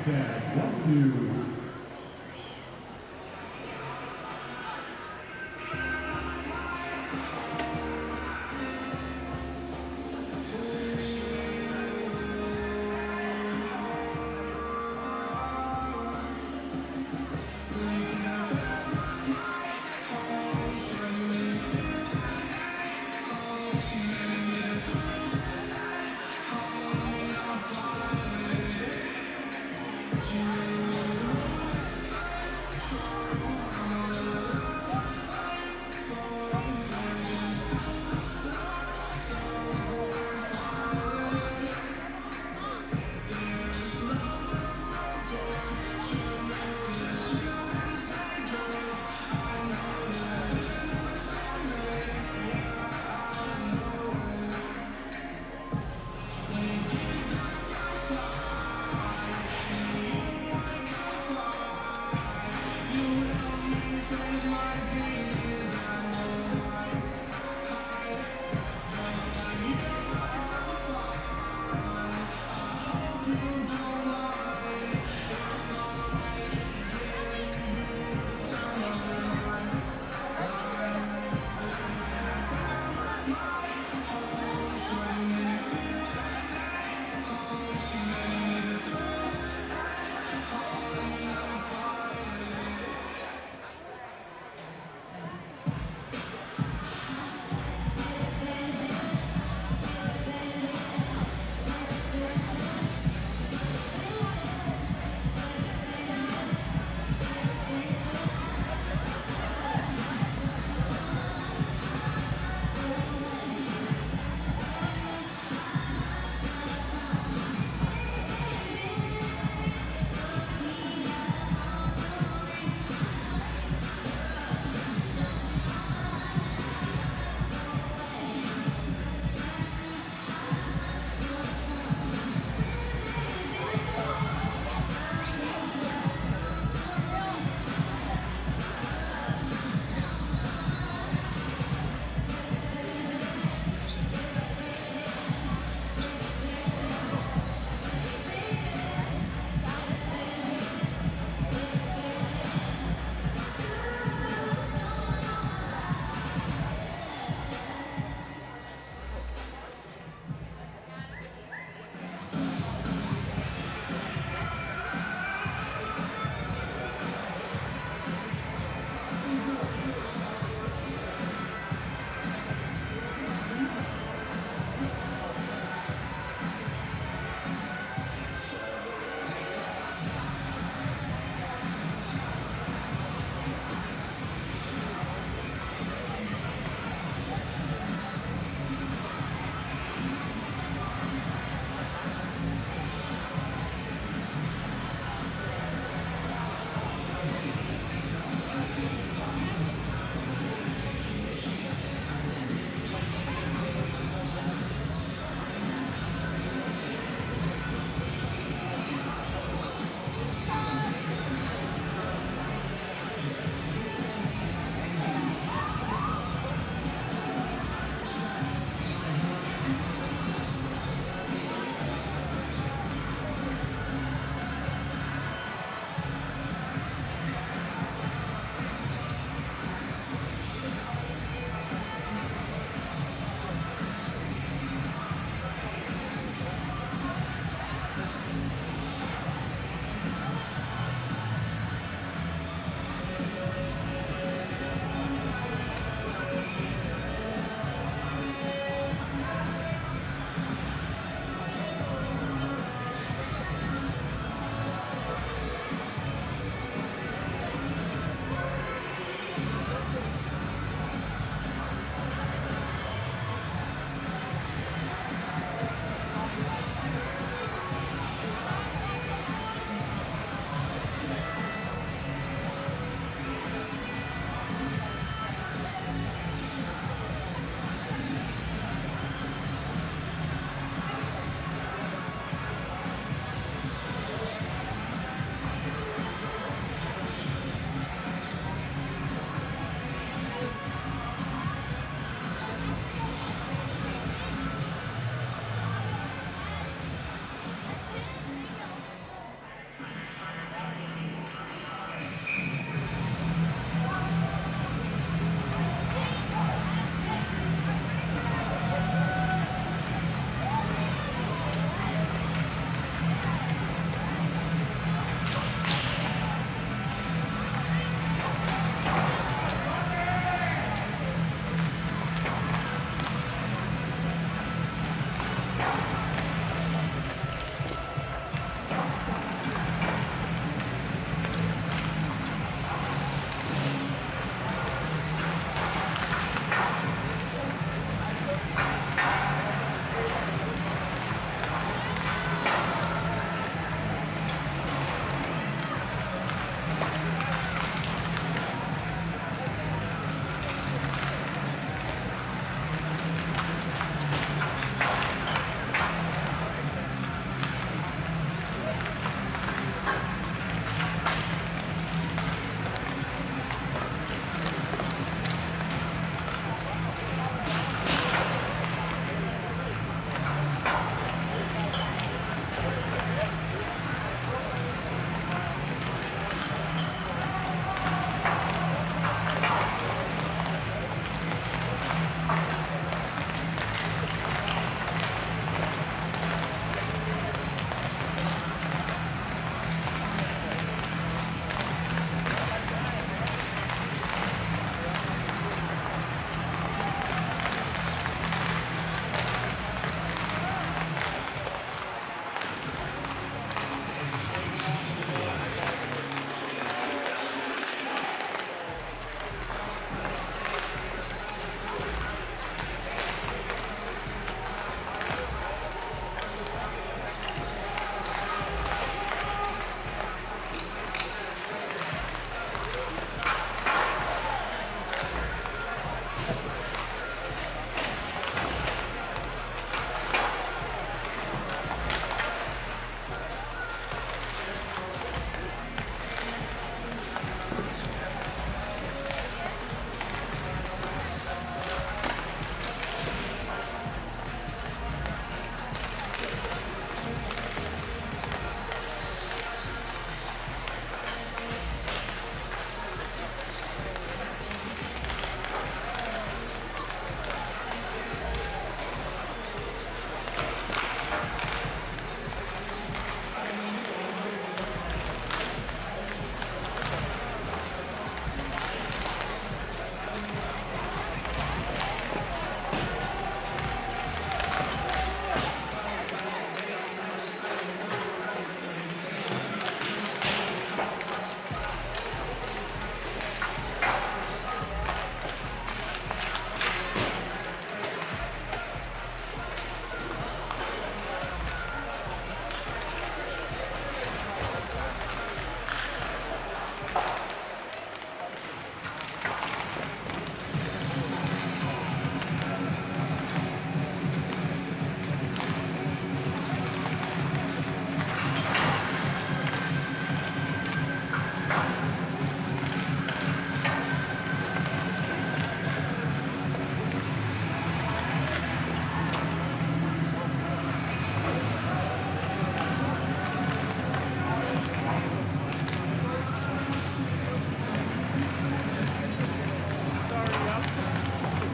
Test 1-2.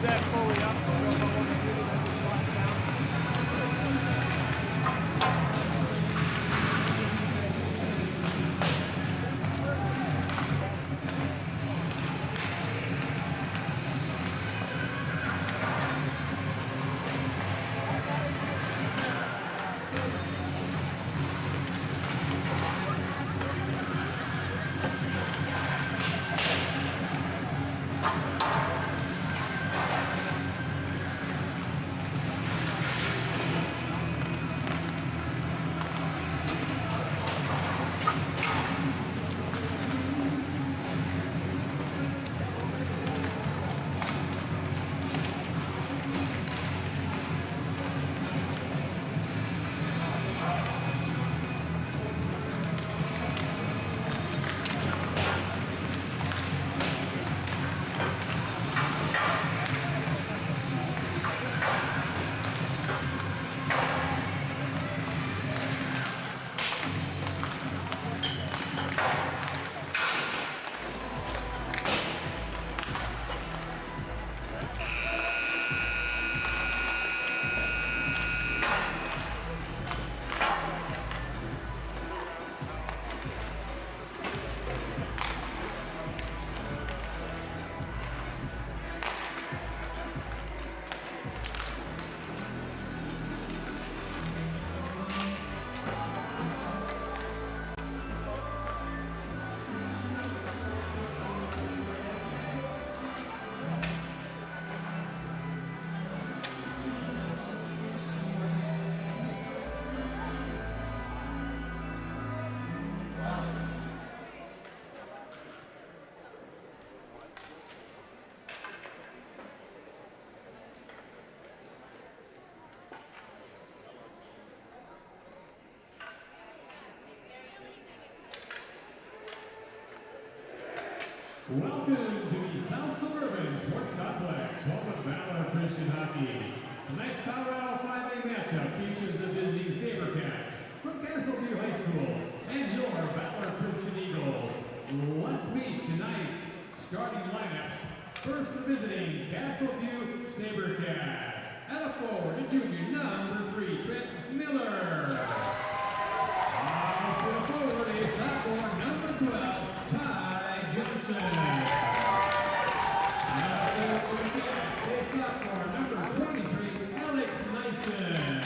set fully up. So if I wasn't really going to slide down. Welcome to the South Suburban Sports Complex, home of Valor Christian Hockey. Tonight's Colorado 5A matchup features the visiting SaberCats from Castleview High School and your Valor Christian Eagles. Let's meet tonight's starting lineups. First, the visiting Castleview SaberCats. At a forward, the junior number 3, Trent Miller. Also a forward, a sophomore number 12, Ty Johnson. A sophomore number 23, Alex Nyson.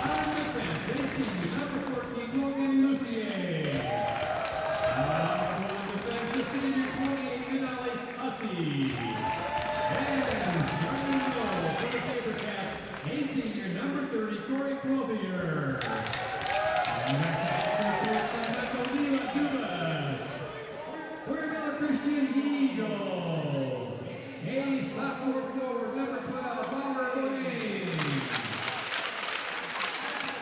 On defense, a senior number 14, Logan Lucier. Also on defense, a senior 28, Denali Hussey. And starting goal for the SaberCats, a senior number 30, Corey Clothier. We're Valor Christian Eagles. A sophomore forward, number 12, Valor Bodine.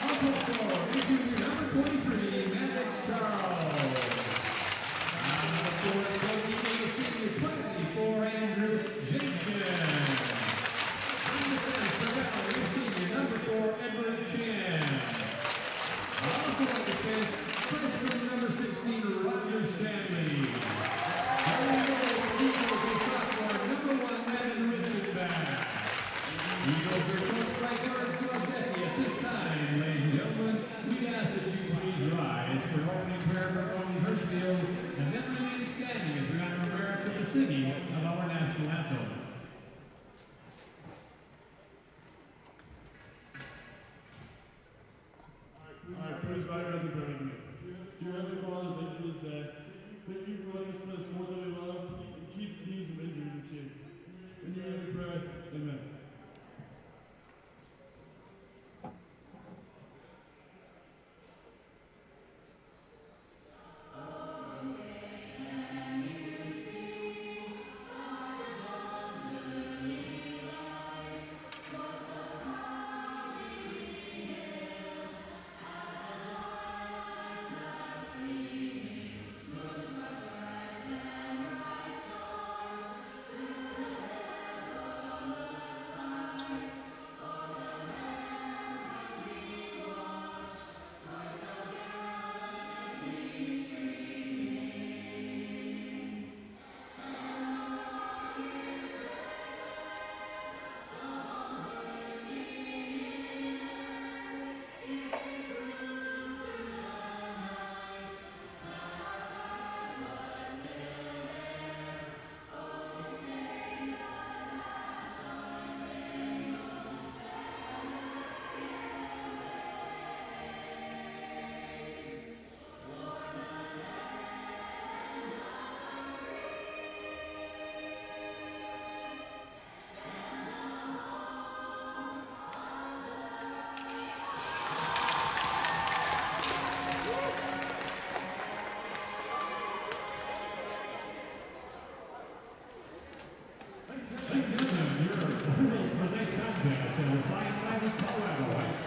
Also forward, a junior, number 23, Maddox Charles. Number 4, a senior, 24, Andrew Jenkins. On defense, for Valor, a senior, number 4, Edward Chan. Also on defense, freshman number 16, Roger Stanley. Starting goal for Eagles is sophomore number 1, Madden Richardback. Eagles are coached by George Giorgetti. At this time, ladies and gentlemen, we ask that you please rise for opening prayer for Tony Hirschfield and then remain standing as we honor America with the singing of our national anthem. Alright, praise God as a brother. Dear Heavenly Father, thank you for this day. Thank you for letting us play sport that we love and keep teams from injury this year. In your name we pray, amen.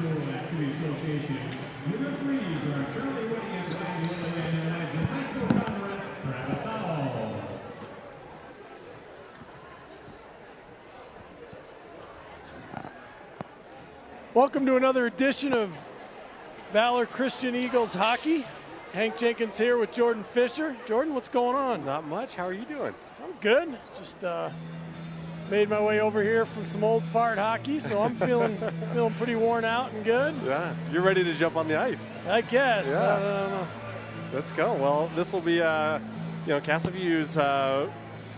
School Activity Association. Your referees are Charlie Whitty and Brian Whitty, and your high school runner-up, Travis Hall. Welcome to another edition of Valor Christian Eagles hockey. Hank Jenkins here with Jordan Fisher. Jordan, what's going on? Not much. How are you doing? I'm good. Just made my way over here from some old fart hockey, so I'm feeling pretty worn out and good. Yeah, you're ready to jump on the ice. I guess. Yeah. I don't know. Let's go. Well, this will be, Castleview's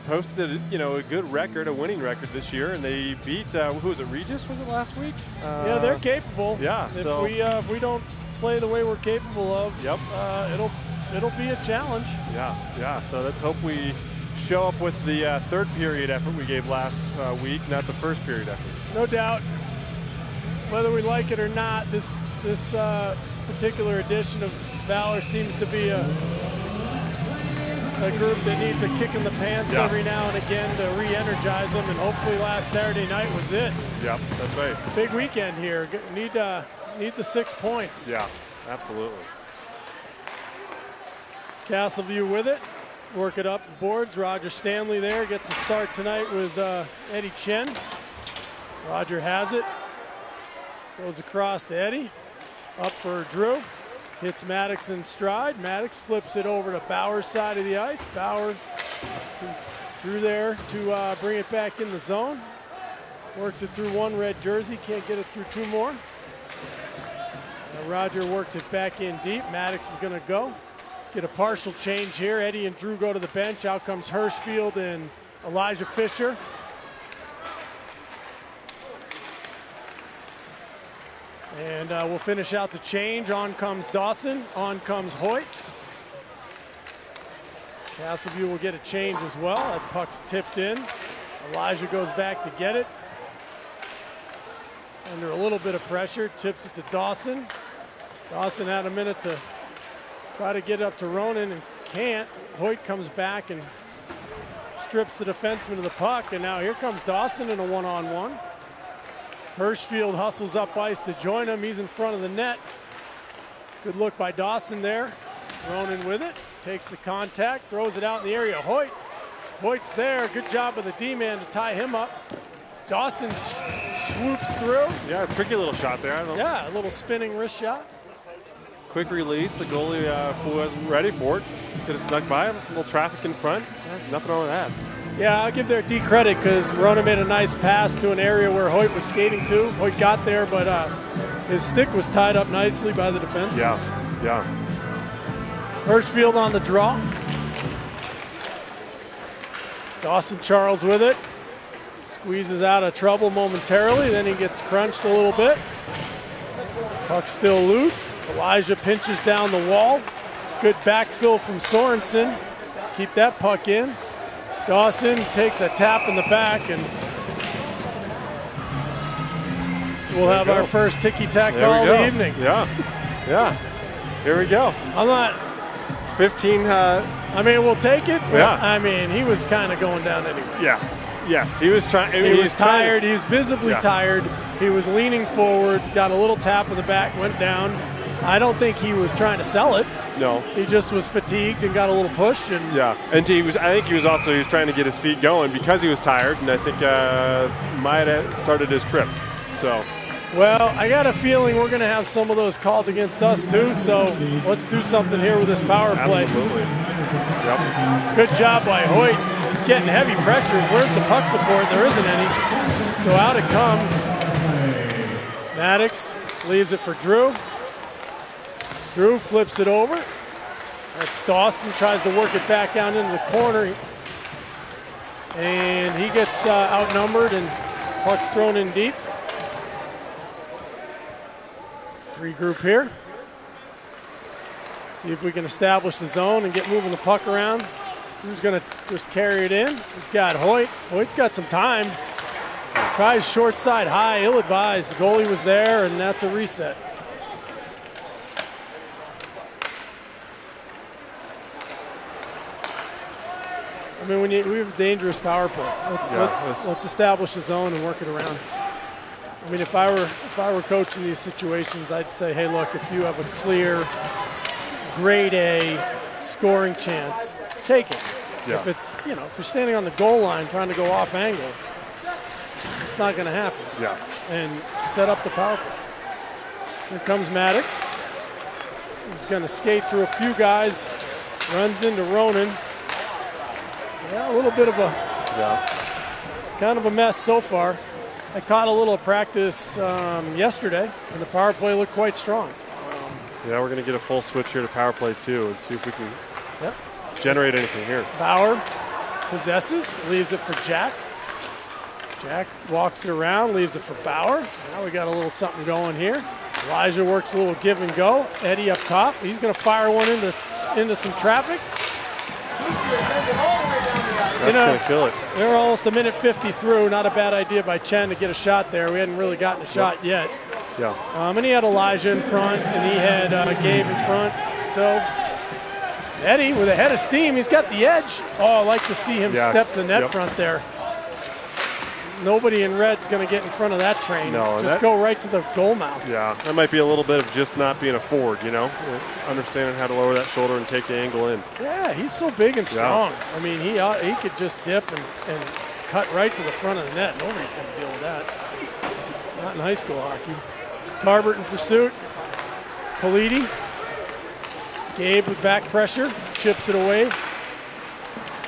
posted, a good record, a winning record this year, and they beat, who was it, Regis, was it last week? Yeah, they're capable. Yeah. If we don't play the way we're capable of, Yep. It'll be a challenge. Yeah. So let's hope we show up with the third period effort we gave last week, not the first period effort. No doubt. Whether we like it or not, this particular edition of Valor seems to be a group that needs a kick in the pants every now and again to re-energize them, and hopefully last Saturday night was it. Yep, that's right. Big weekend here. Need the 6 points. Yeah, absolutely. Castleview with it. Work it up the boards. Roger Stanley there gets a start tonight with Eddie Chen. Roger has it. Goes across to Eddie. Up for Drew. Hits Maddox in stride. Maddox flips it over to Bauer's side of the ice. Bauer, Drew there to bring it back in the zone. Works it through one red jersey. Can't get it through two more. Roger works it back in deep. Maddox is going to go. Get a partial change here. Eddie and Drew go to the bench. Out comes Hirschfield and Elijah Fisher. And we'll finish out the change. On comes Dawson. On comes Hoyt. Castleview will get a change as well. That puck's tipped in. Elijah goes back to get it. It's under a little bit of pressure. Tips it to Dawson. Dawson had a minute to try to get up to Ronan and can't. Hoyt comes back and strips the defenseman of the puck. And now here comes Dawson in a one-on-one. Hirschfield hustles up ice to join him. He's in front of the net. Good look by Dawson there. Ronan with it. Takes the contact, throws it out in the area. Hoyt's there. Good job of the D-man to tie him up. Dawson swoops through. Yeah, a tricky little shot there. Yeah, a little spinning wrist shot. Quick release. The goalie who wasn't ready for it could have snuck by. A little traffic in front. Nothing wrong with that. Yeah, I'll give their D credit because Ronan made a nice pass to an area where Hoyt was skating to. Hoyt got there, but his stick was tied up nicely by the defense. Yeah. Hirschfield on the draw. Dawson Charles with it. Squeezes out of trouble momentarily, then he gets crunched a little bit. Puck still loose. Elijah pinches down the wall. Good backfill from Sorensen. Keep that puck in. Dawson takes a tap in the back, and we'll have our first ticky-tack call of the evening. Yeah. Here we go. I'm not 15. we'll take it. But Yeah. He was kind of going down anyway. Yes. He was trying. He was tired. He was visibly tired. He was leaning forward, got a little tap in the back, went down. I don't think he was trying to sell it. No. He just was fatigued and got a little pushed. And and he was trying to get his feet going because he was tired, and I think might have started his trip. So. Well, I got a feeling we're going to have some of those called against us too. So let's do something here with this power play. Absolutely. Yep. Good job by Hoyt. He's getting heavy pressure. Where's the puck support? There isn't any. So out it comes. Maddox leaves it for Drew. Drew flips it over. That's Dawson, tries to work it back down into the corner. And he gets outnumbered, and puck's thrown in deep. Regroup here. See if we can establish the zone and get moving the puck around. Who's going to just carry it in? He's got Hoyt. Hoyt's got some time. Tries short side high, ill-advised. The goalie was there, and that's a reset. We have a dangerous power play. Let's establish the zone and work it around. I mean, if I were coaching these situations, I'd say, hey, look, if you have a clear grade A scoring chance, take it. Yeah. If it's, if you're standing on the goal line trying to go off angle, it's not going to happen. Yeah. And set up the power play. Here comes Maddox. He's going to skate through a few guys, runs into Ronan. Yeah, a little bit of a kind of a mess so far. I caught a little practice yesterday, and the power play looked quite strong. Yeah, we're going to get a full switch here to power play too, and see if we can generate anything here. Bauer possesses, leaves it for Jack. Jack walks it around, leaves it for Bauer. Now we got a little something going here. Elijah works a little give and go. Eddie up top. He's going to fire one into some traffic. That's going to kill it. They were almost a minute 50 through. Not a bad idea by Chen to get a shot there. We hadn't really gotten a shot yet. Yeah. And he had Elijah in front, and he had Gabe in front. So Eddie with a head of steam. He's got the edge. Oh, I like to see him step to net front there. Nobody in red's going to get in front of that train. No, just go right to the goal mouth. Yeah, that might be a little bit of just not being a forward, understanding how to lower that shoulder and take the angle in. Yeah, he's so big and strong. I mean, he could just dip and cut right to the front of the net. Nobody's going to deal with that. Not in high school hockey. Tarbert in pursuit. Politi. Gabe with back pressure. Chips it away.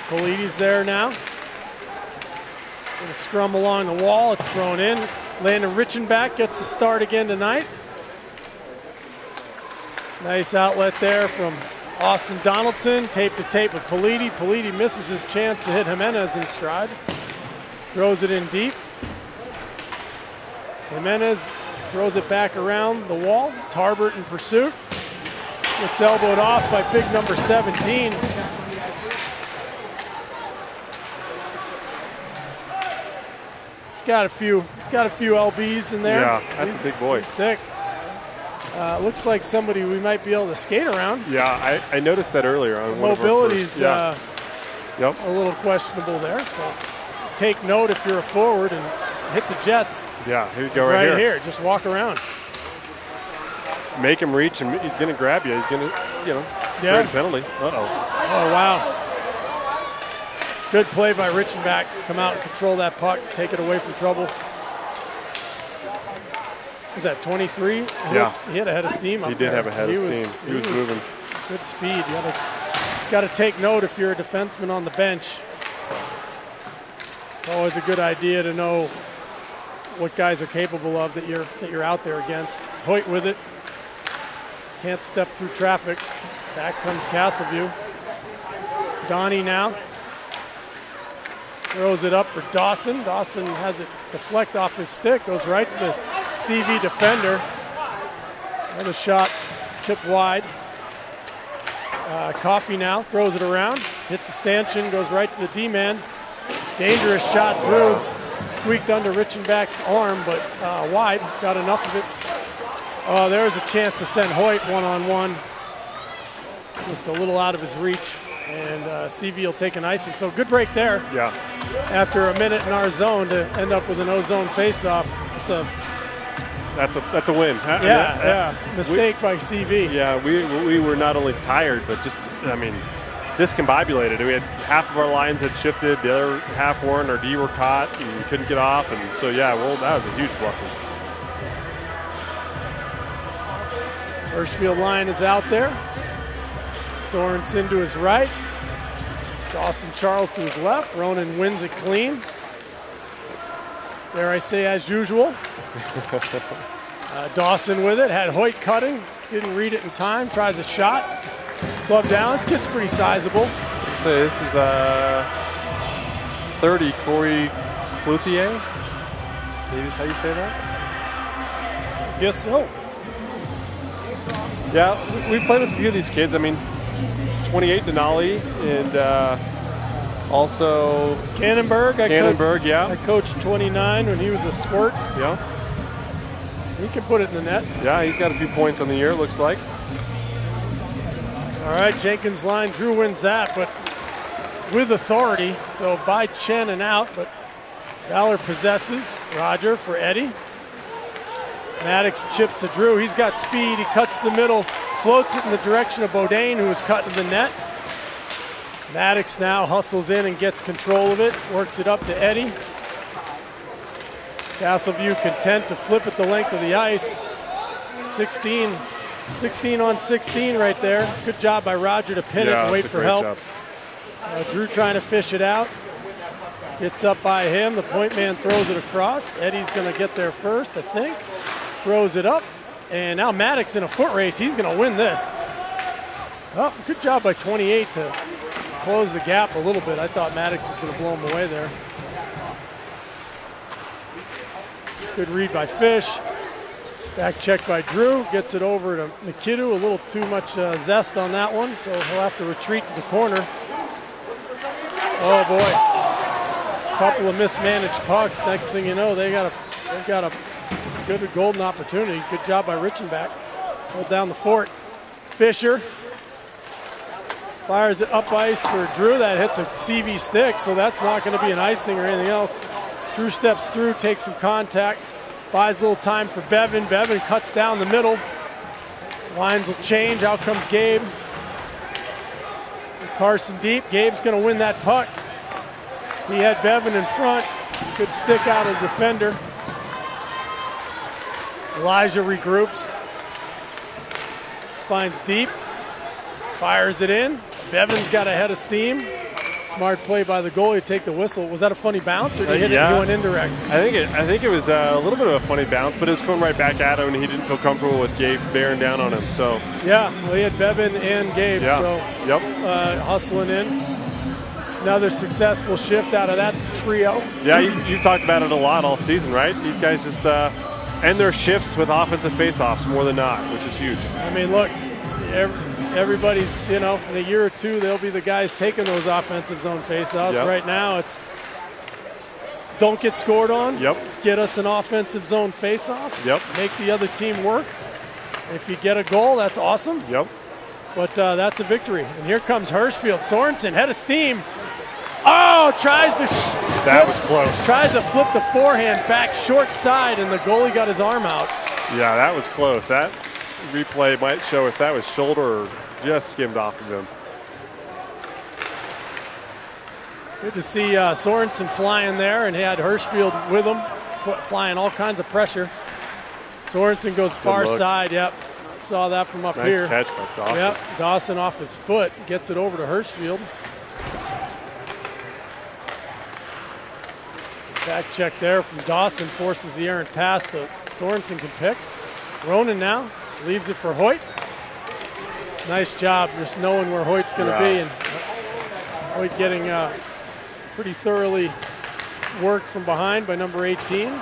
Politi's there now. Gonna scrum along the wall. It's thrown in. Landon Richenbach gets a start again tonight. Nice outlet there from Austin Donaldson. Tape to tape with Politi. Politi misses his chance to hit Jimenez in stride. Throws it in deep. Jimenez throws it back around the wall. Tarbert in pursuit. Gets elbowed off by big number 17. He's got a few LBs in there. Yeah, that's a big boy. He's thick. Looks like somebody we might be able to skate around. Yeah, I noticed that earlier on one of our mobility's first. a little questionable there. So take note if you're a forward and hit the Jets. Yeah, here you go right here. Just walk around. Make him reach, and he's going to grab you. He's going to, create a penalty. Oh, wow. Good play by Richenbach. Come out and control that puck. Take it away from trouble. Was that 23? Yeah. He had a head of steam up He did have a head of steam. He was moving. Good speed. You got to take note if you're a defenseman on the bench. It's always a good idea to know what guys are capable of that you're out there against. Hoyt with it. Can't step through traffic. Back comes Castleview. Donnie now. Throws it up for Dawson. Dawson has it deflect off his stick. Goes right to the CV defender. Another shot tipped wide. Coffey now throws it around. Hits a stanchion. Goes right to the D-man. Dangerous shot through. Squeaked under Richenbach's arm, but wide. Got enough of it. Oh, there was a chance to send Hoyt one-on-one. Just a little out of his reach. And CV will take an icing. So good break there. Yeah. After a minute in our zone to end up with an O-zone face-off. That's a win. Mistake by CV. Yeah, we were not only tired, but just, discombobulated. We had half of our lines had shifted, the other half weren't. Our D were caught, and we couldn't get off. And so, that was a huge blessing. Hirschfield line is out there. Sorensen to his right. Dawson Charles to his left. Ronan wins it clean. Dare I say, as usual. Dawson with it. Had Hoyt cutting. Didn't read it in time. Tries a shot. Club down. This kid's pretty sizable. Let's say this is 30, Corey Clouthier. Maybe is how you say that? I guess so. Yeah, we've played with a few of these kids. 28 Denali, and also Cannonberg. I coached 29 when he was a squirt. Yeah. He can put it in the net. Yeah, he's got a few points on the year, it looks like. All right, Jenkins line. Drew wins that, but with authority. So by Chen and out, but Valor possesses. Roger for Eddie. Maddox chips to Drew. He's got speed. He cuts the middle, floats it in the direction of Bodine, who was cutting the net. Maddox now hustles in and gets control of it, works it up to Eddie. Castleview content to flip it the length of the ice. 16 on 16 right there. Good job by Roger to pin it and wait for help. Drew trying to fish it out. Gets up by him. The point man throws it across. Eddie's going to get there first, I think. Throws it up. And now Maddox in a foot race. He's going to win this. Oh, good job by 28 to close the gap a little bit. I thought Maddox was going to blow him away there. Good read by Fish. Back check by Drew. Gets it over to Mikidu. A little too much zest on that one, so he'll have to retreat to the corner. Oh boy. Couple of mismanaged pucks. Next thing you know, they've got a good golden opportunity. Good job by Richenbach. Hold down the fort. Fisher fires it up ice for Drew. That hits a CV stick, so that's not going to be an icing or anything else. Drew steps through, takes some contact, buys a little time for Bevan. Bevan cuts down the middle. Lines will change. Out comes Gabe. Carson deep. Gabe's going to win that puck. He had Bevan in front. Good stick out of the defender. Elijah regroups. Finds deep. Fires it in. Bevan's got a head of steam. Smart play by the goalie to take the whistle. Was that a funny bounce, or did he hit it and go indirect? I think it was a little bit of a funny bounce, but it was coming right back at him, and he didn't feel comfortable with Gabe bearing down on him. So yeah, well, he had Bevan and Gabe. Yeah. So hustling in. Another successful shift out of that trio. Yeah, you've talked about it a lot all season, right? These guys just end their shifts with offensive faceoffs more than not, which is huge. I mean, look, everybody's, in a year or two, they'll be the guys taking those offensive zone faceoffs. Yep. Right now, it's don't get scored on. Yep. Get us an offensive zone faceoff. Yep. Make the other team work. If you get a goal, that's awesome. Yep. But that's a victory. And here comes Hirschfield. Sorensen, head of steam. Oh, tries to that was close. Tries to flip the forehand back short side, and the goalie got his arm out. Yeah, that was close. That replay might show us that was shoulder or just skimmed off of him. Good to see Sorensen flying there, and he had Hirschfield with him, applying all kinds of pressure. Sorensen goes far side. Yep, saw that from up here. Nice catch by Dawson. Yep, Dawson off his foot, gets it over to Hirschfield. Back check there from Dawson, forces the errant pass that Sorensen can pick. Ronan now leaves it for Hoyt. It's a nice job just knowing where Hoyt's going to be, and Hoyt getting pretty thoroughly worked from behind by number 18.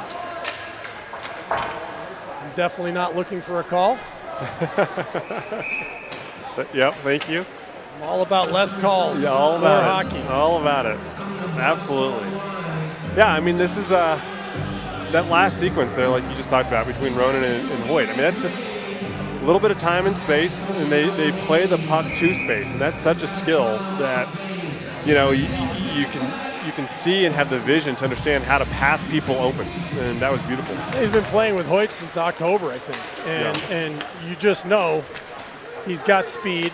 I'm definitely not looking for a call. Yep, thank you. I'm all about less calls. Yeah, all about more it. hockey. All about it. Absolutely. Yeah, I mean, this is that last sequence there, like you just talked about, between Ronan and Hoyt. I mean, that's just a little bit of time and space, and they play the puck to space, and that's such a skill that you can see and have the vision to understand how to pass people open, and that was beautiful. He's been playing with Hoyt since October, I think, and you just know he's got speed,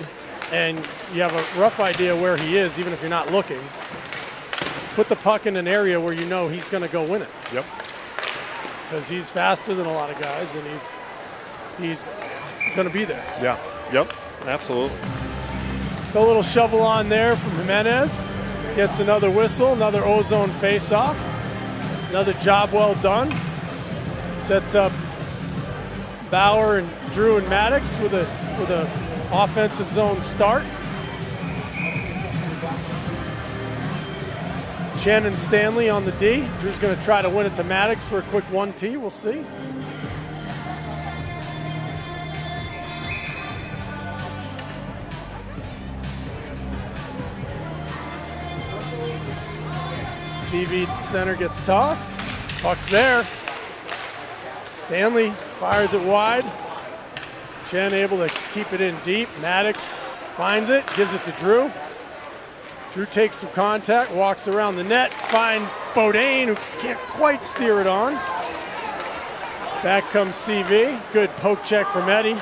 and you have a rough idea where he is, even if you're not looking. Put the puck in an area where you know he's going to go win it. Yep. Because he's faster than a lot of guys, and he's going to be there. Yeah. Yep. Absolutely. So a little shovel on there from Jimenez. Gets another whistle, another ozone face-off. Another job well done. Sets up Bauer and Drew and Maddox with a offensive zone start. Chen and Stanley on the D. Drew's going to try to win it to Maddox for a quick 1T. We'll see. CV center gets tossed. Puck's there. Stanley fires it wide. Chen able to keep it in deep. Maddox finds it, gives it to Drew. Drew takes some contact, walks around the net, finds Bodine, who can't quite steer it on. Back comes CV. Good poke check from Eddie.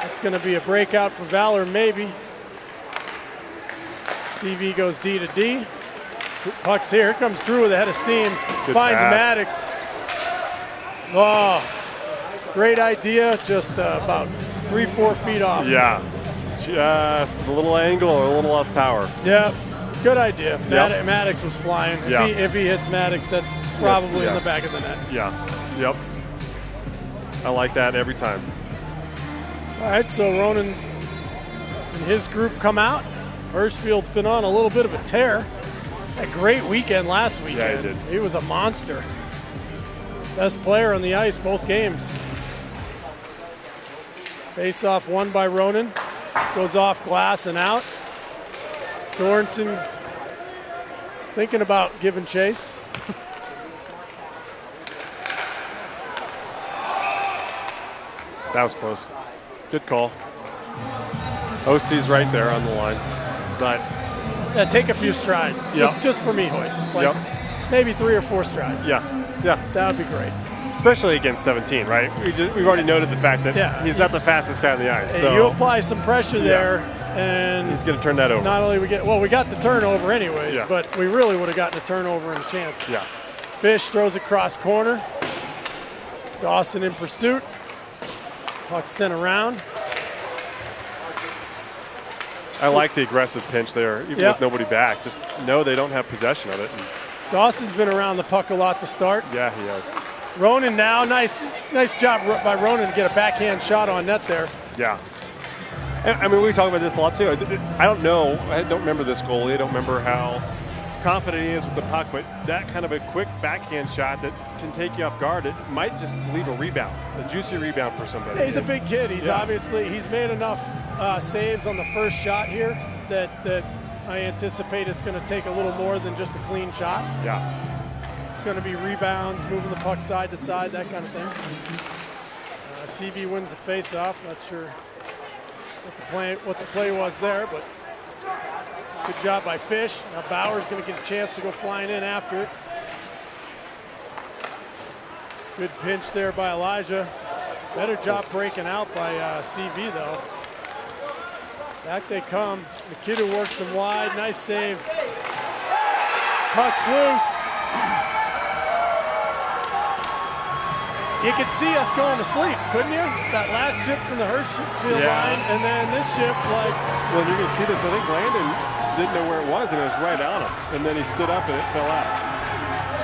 It's going to be a breakout for Valor, maybe. CV goes D to D. Puck's here. Here comes Drew with a head of steam. Good Finds pass. Maddox. Oh, great idea. Just about 3-4 feet off. Yeah, just a little angle or a little less power. Yeah, good idea. Yep. Maddox was flying. Yeah. If he hits Maddox, that's probably in the Yes. back of the net. Yeah, yep. I like that every time. All right, so Ronan and his group come out. Hirschfield's been on a little bit of a tear. A great weekend last weekend. Yeah, he did. He was a monster. Best player on the ice both games. Face-off won by Ronan. Goes off glass and out. Sorensen thinking about giving chase. That was close. Good call. OC's right there on the line, but Yeah, take a few strides. Yep. Just for me, Hoyt. Like maybe 3 or 4 strides. yeah. That would be great. Especially against 17, right? We've already noted the fact that Yeah. he's not the fastest guy on the ice. Hey, So you apply some pressure there, and he's going to turn that over. not only we got the turnover anyways, Yeah. but we really would have gotten a turnover and a chance. Yeah. Fish throws across corner. Dawson in pursuit. Puck sent around. I like the aggressive pinch there, even Yeah. with nobody back. Just know they don't have possession of it. And Dawson's been around the puck a lot to start. yeah, he has. Ronan now, nice job by Ronan to get a backhand shot on net there. Yeah. And, I mean, we talk about this a lot too. I don't know. I don't remember this goalie. I don't remember how confident he is with the puck, but that kind of a quick backhand shot that can take you off guard, it might just leave a rebound, a juicy rebound for somebody. Yeah, he's a big kid. He's Yeah. he's made enough saves on the first shot here that I anticipate it's going to take a little more than just a clean shot. Yeah. It's going to be rebounds, moving the puck side to side, that kind of thing. CV wins the face-off. Not sure what the play was there, but good job by Fish. Now Bauer's going to get a chance to go flying in after it. Good pinch there by Elijah. Better job breaking out by CV though. Back they come. Nikita works them wide. Nice save. Puck's loose. You could see us going to sleep, couldn't you? That last shift from the Hirschfield line, and then this shift, like. Well, you can see this. I think Landon didn't know where it was, and it was right on him. And then he stood up, and it fell out.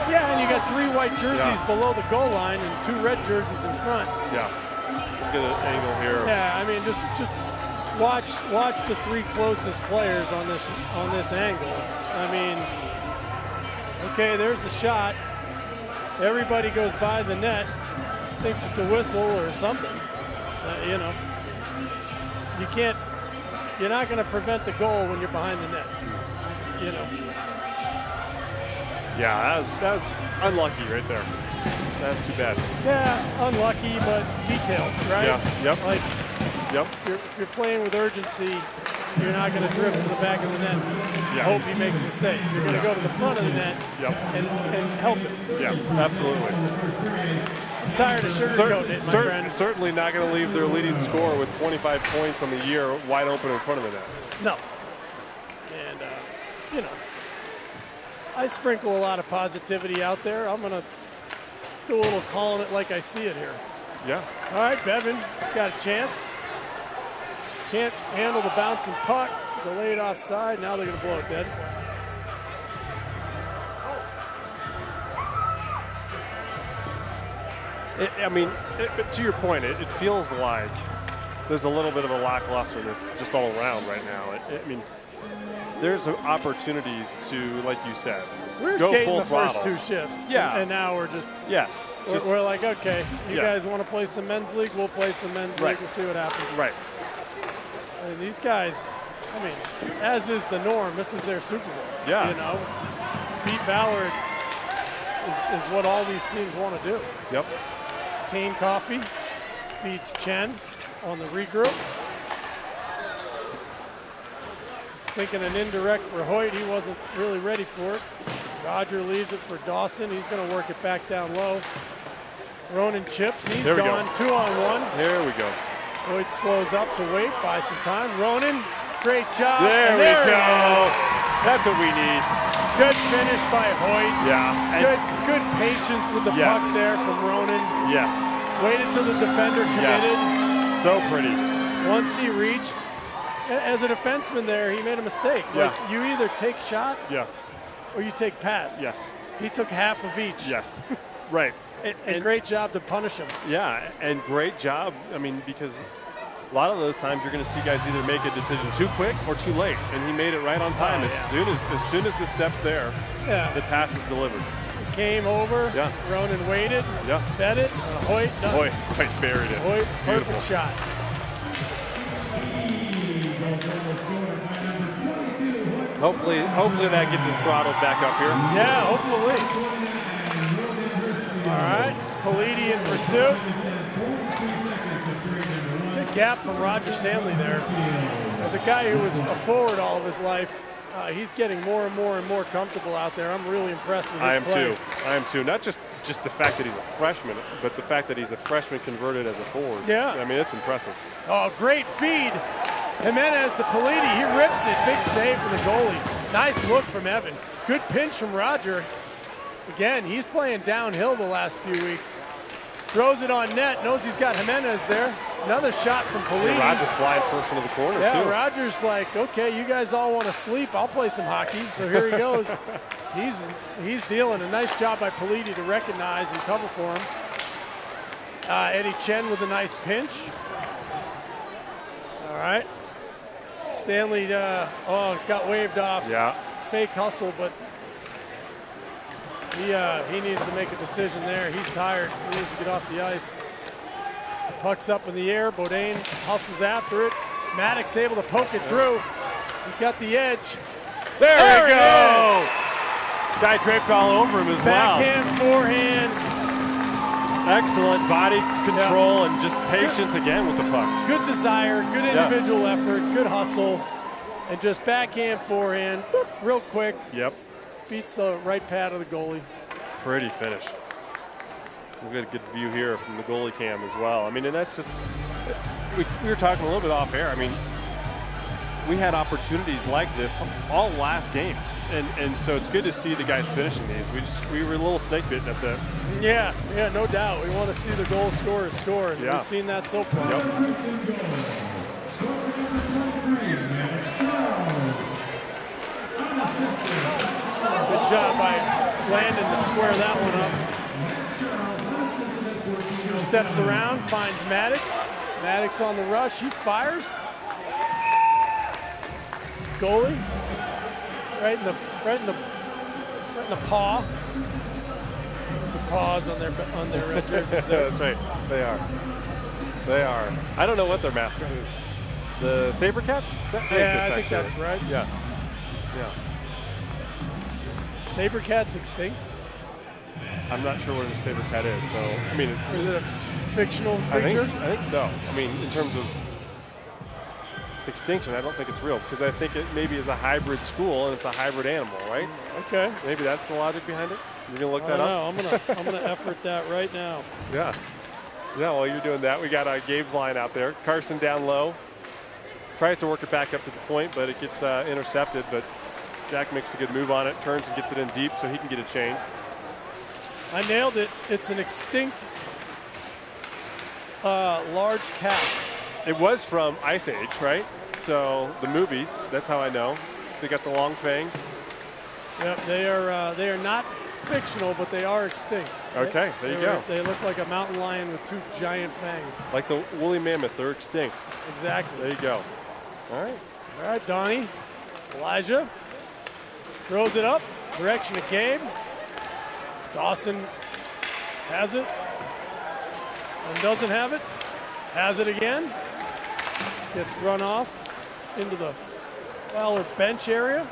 Yeah, and you got 3 white jerseys below the goal line and 2 red jerseys in front. Yeah. Look at the angle here. Yeah, I mean, just watch the 3 closest players on this angle. I mean, okay, there's the shot. Everybody goes by the net, thinks it's a whistle or something. You know, you're not going to prevent the goal when you're behind the net. You know. Yeah, that was unlucky right there. That's too bad. Yeah, unlucky, but details, right? Yeah. Yep. Like, Yep. if you're playing with urgency, you're not going to drift to the back of the net and hope he makes the save. You're going to go to the front of the net and help him. Yeah, absolutely. I'm tired of sugarcoating it, my friend. Certainly not going to leave their leading scorer with 25 points on the year wide open in front of the net. No. And, you know, I sprinkle a lot of positivity out there. I'm going to do a little calling it like I see it here. Yeah. All right, Bevan, he's got a chance. Can't handle the bouncing puck. Delayed offside. Now they're going to blow it dead. To your point, it feels like there's a little bit of a lackluster just all around right now. There's opportunities to, like you said, We were go skating full the first throttle. 2 shifts. Yeah. And now we're just, Yes. we're like, okay, you Yes. guys want to play some men's league? We'll play some men's Right. league. We'll see what happens. Right. And these guys, I mean, as is the norm, this is their Super Bowl. Yeah. You know, beat Valor is what all these teams want to do. Yep. Kane Coffee feeds Chen on the regroup. Just thinking an indirect for Hoyt. He wasn't really ready for it. Roger leaves it for Dawson. He's going to work it back down low. Ronan chips. He's There we gone. go. 2-on-1. There we go. Hoyt slows up to wait, buy some time. Ronan, great job. There And we it go. is. That's what we need. Good finish by Hoyt. Yeah. Good patience with the Yes. puck there from Ronan. Yes. Waited till the defender committed. Yes. So pretty. Once he reached, as a defenseman there, he made a mistake. Yeah. Like, you either take shot Yeah. or you take pass. Yes. He took half of each. Yes. Right. And great job to punish him. Yeah, and great job. I mean, because a lot of those times you're going to see guys either make a decision too quick or too late, and he made it right on time. As soon as the step's there, the pass is delivered. Came over. Yeah. Ronan waited. Yeah. Fed it. Hoyt done. Hoyt buried it. Hoyt, Beautiful. perfect shot. Hopefully that gets his throttle back up here. Yeah, hopefully. All right, Politi in pursuit. Good gap from Roger Stanley there. As a guy who was a forward all of his life, he's getting more and more comfortable out there. I'm really impressed with his play. I am too. Not just the fact that he's a freshman, but the fact that he's a freshman converted as a forward. Yeah. I mean, it's impressive. Oh, great feed. Jimenez to Politi. He rips it. Big save from the goalie. Nice look from Evan. Good pinch from Roger. Again, he's playing downhill the last few weeks. Throws it on net. Knows he's got Jimenez there. Another shot from Politi. Yeah, Roger flying first into the corner, Yeah, too. Roger's like, okay, you guys all want to sleep. I'll play some hockey. So here he goes. He's dealing. A nice job by Politi to recognize and cover for him. Eddie Chen with a nice pinch. All right. Stanley, got waved off. Yeah. Fake hustle, but he needs to make a decision there. He's tired. He needs to get off the ice. Puck's up in the air. Bodain hustles after it. Maddox able to poke it through. He got the edge. There we it go. is. Guy draped all over him as well. Backhand, forehand. Excellent body control and just patience again with the puck. Good desire, good individual effort, good hustle, and just backhand, forehand, boop, real quick. Yep. Beats the right pad of the goalie. Pretty finish. We've got a good view here from the goalie cam as well. I mean, and that's just, we were talking a little bit off air. I mean, we had opportunities like this all last game. And so it's good to see the guys finishing these. We were a little snake bitten at the. Yeah, no doubt. We want to see the goal scorers score, and we've seen that so far. Yep. Good job by Landon to square that one up. Steps around, finds Maddox. Maddox on the rush. He fires. Goalie. Right in the paw. There's a pause on their jerseys there. That's right. They are. I don't know what their mascot is. The Sabercats? I think that's right. Yeah. Sabercat's extinct. I'm not sure what a Sabercat is. So I mean, Is it a fictional creature? I think so. I mean, in terms of extinction, I don't think it's real because I think it maybe is a hybrid school and it's a hybrid animal, right? Okay. Maybe that's the logic behind it. You're gonna look that up. I'm gonna effort that right now. Yeah. While you're doing that, we got Gabe's line out there. Carson down low, tries to work it back up to the point, but it gets intercepted. But Jack makes a good move on it, turns and gets it in deep, so he can get a change. I nailed it. It's an extinct large cat. It was from Ice Age, right? So the movies, that's how I know. They got the long fangs. Yep, they are not fictional, but they are extinct. Okay, there you go. They look like a mountain lion with two giant fangs. Like the woolly mammoth, they're extinct. Exactly. There you go. All right, Donnie. Elijah throws it up, direction of Gabe. Dawson has it and doesn't have it. Has it again. Gets run off into the Valor bench area.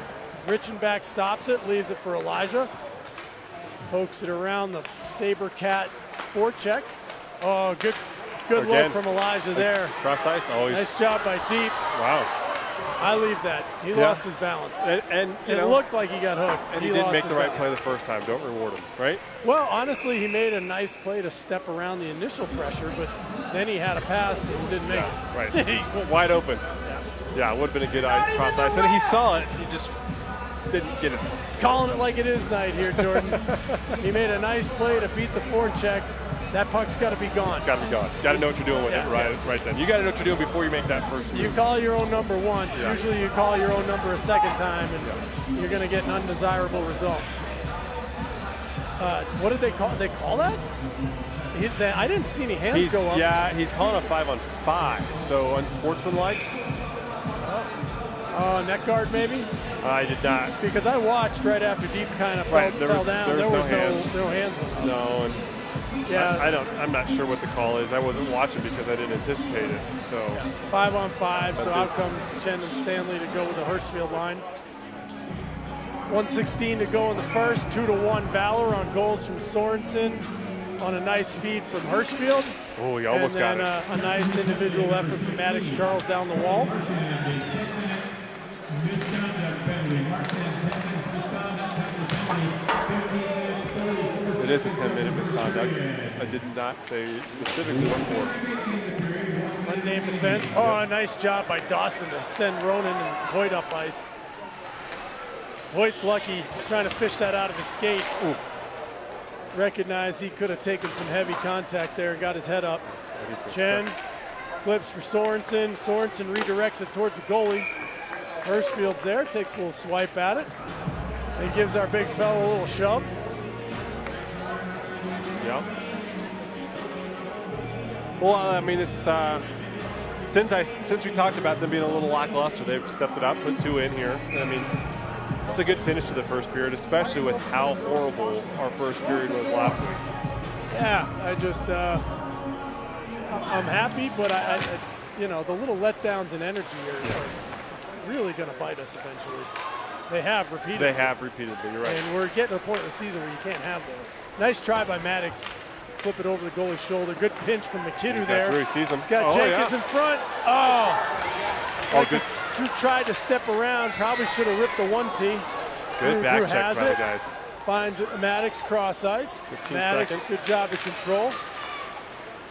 Richenbach stops it, leaves it for Elijah. Pokes it around the Sabercat forecheck. Oh, good look from Elijah there. Cross ice, always. Nice job by Deep. Wow. I leave that. He lost his balance. And you it know, looked like he got hooked. And he didn't lost make his the right balance. play the first time. Don't reward him, right? Well, honestly, he made a nice play to step around the initial pressure, but then he had a pass and didn't make it. Right. Wide open. Yeah, it would have been a good cross ice. And he saw it. He just didn't get it. It's calling it like it is night here, Jordan. He made a nice play to beat the forecheck. That puck's got to be gone. It's got to be gone. Got to know what you're doing with it right then. You got to know what you're doing before you make that first move. You call your own number once. Yeah. Usually you call your own number a second time, and you're going to get an undesirable result. What did they call? They call that? I didn't see any hands go up. Yeah, he's calling a 5-on-5, so unsportsmanlike. Net guard maybe? I did not. Because I watched right after Deep kind of fell down. There was no hands. No, and yeah. I'm not sure what the call is. I wasn't watching because I didn't anticipate it. So 5-on-5. So out comes Chen and Stanley to go with the Hirschfield line. 1:16 to go in the first. 2-1 Valor on goals from Sorensen on a nice feed from Hirschfield. Oh, he almost got it. A nice individual effort from Maddox Charles down the wall. It is a 10-minute misconduct. I did not say specifically what for. Unnamed offense. Oh, a nice job by Dawson to send Ronan and Hoyt up ice. Hoyt's lucky. He's trying to fish that out of his skate. Ooh. Recognized he could have taken some heavy contact there and got his head up. Chen flips for Sorensen. Sorensen redirects it towards the goalie. Hirschfield's there, takes a little swipe at it, and gives our big fellow a little shove. Yeah. Well, I mean, it's since we talked about them being a little lackluster, they've stepped it up, put 2 in here. I mean, it's a good finish to the first period, especially with how horrible our first period was last week. Yeah, I'm happy, but you know, the little letdowns in energy are really going to bite us eventually. They have repeatedly. You're right. And we're getting to a point in the season where you can't have those. Nice try by Maddox. Flip it over the goalie's shoulder. Good pinch from McKidoo there. He sees him. Got Jenkins in front. Drew tried to step around. Probably should have ripped the 1T. Good back check by the guys. Finds Maddox cross ice. 15 Maddox, seconds. good job to control.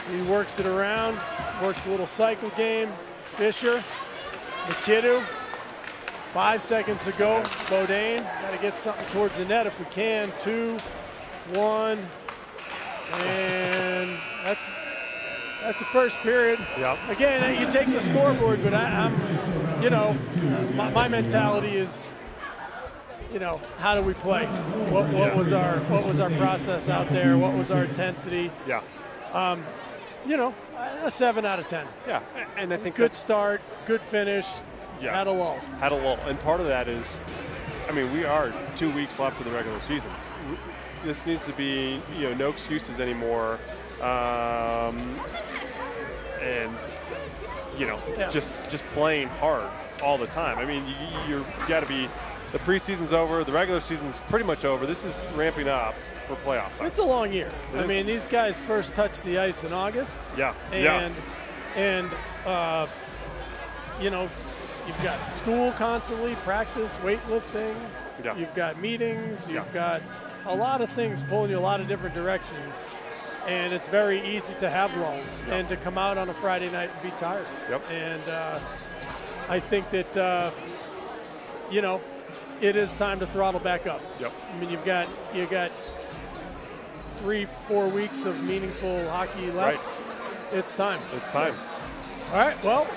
He works it around. Works a little cycle game. Fisher. McKidoo. 5 seconds to go. Bodine. Got to get something towards the net if we can. 2, 1. And that's the first period. Yep. Again, you take the scoreboard, but I'm you know, my mentality is, you know, how do we play? What was our process out there? What was our intensity? Yeah. You know, a 7 out of 10. Yeah, and I think good start, good finish. Yeah. Had a lull. And part of that is, I mean, we are 2 weeks left of the regular season. This needs to be, you know, no excuses anymore, and you know, just playing hard all the time. I mean, you got to be. The preseason's over. The regular season's pretty much over. This is ramping up for playoff time. It's a long year. I mean, these guys first touched the ice in August. Yeah. And you know, you've got school constantly, practice, weightlifting. Yeah. You've got meetings. You've got a lot of things pulling you a lot of different directions. And it's very easy to have lulls and to come out on a Friday night and be tired. Yep. And I think that, you know, it is time to throttle back up. Yep. I mean, you got 3-4 weeks of meaningful hockey left. Right. It's time. It's time. All right. Well,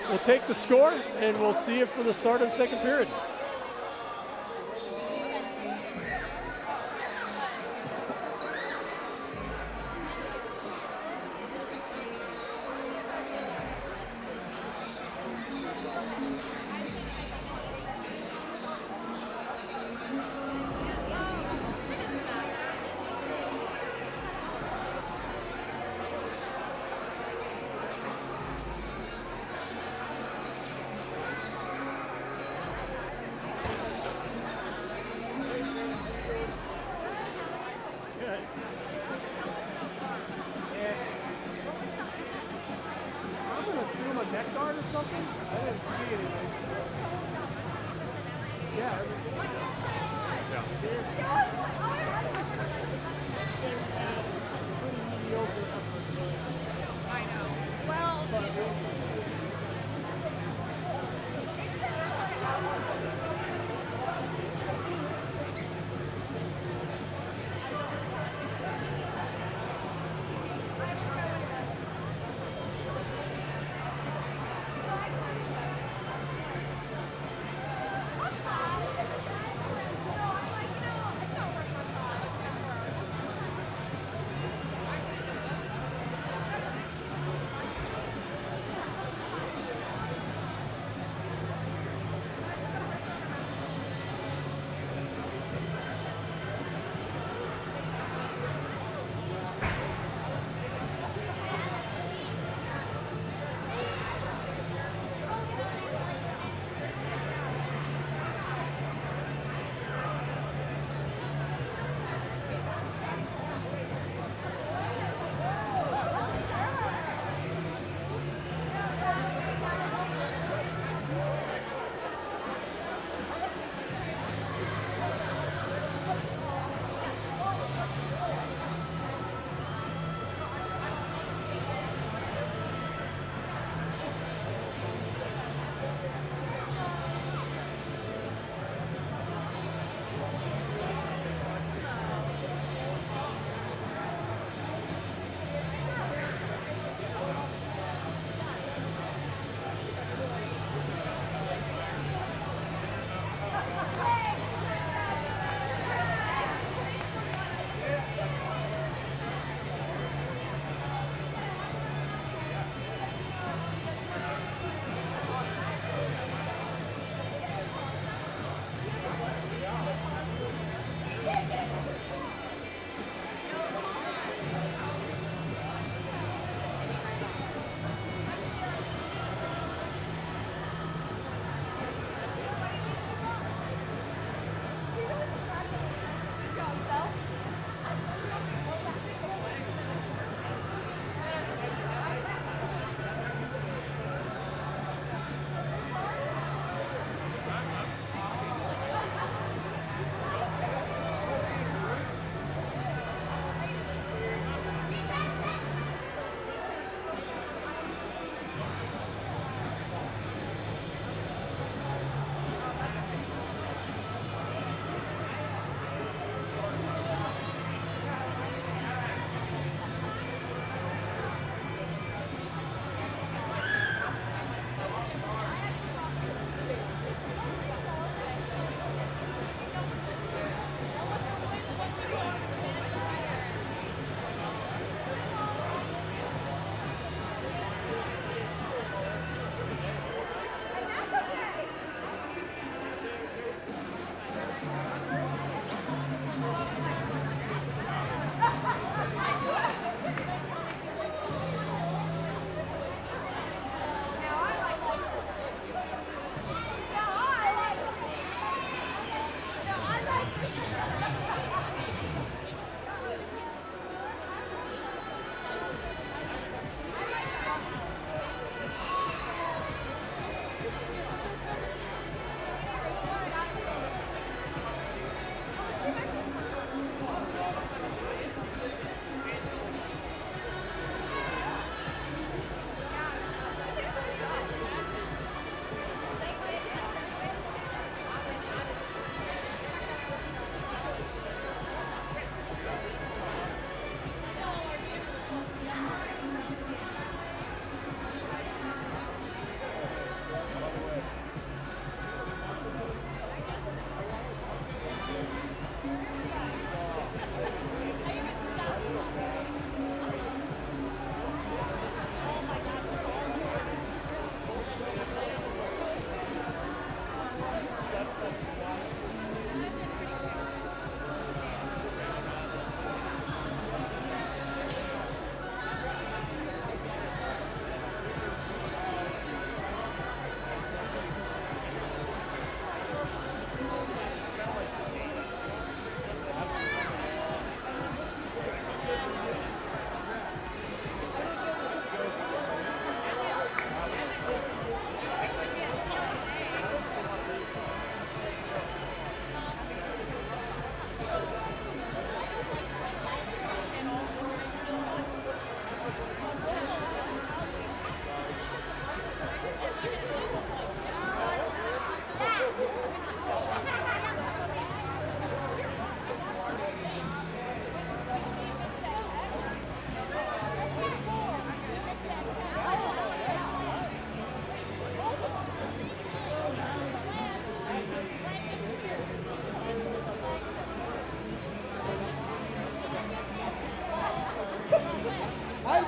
we'll take the score and we'll see you for the start of the second period. gonna assume a neck guard or something. I didn't see anything. Yeah. Yeah. Pretty mediocre effort. I know. Well,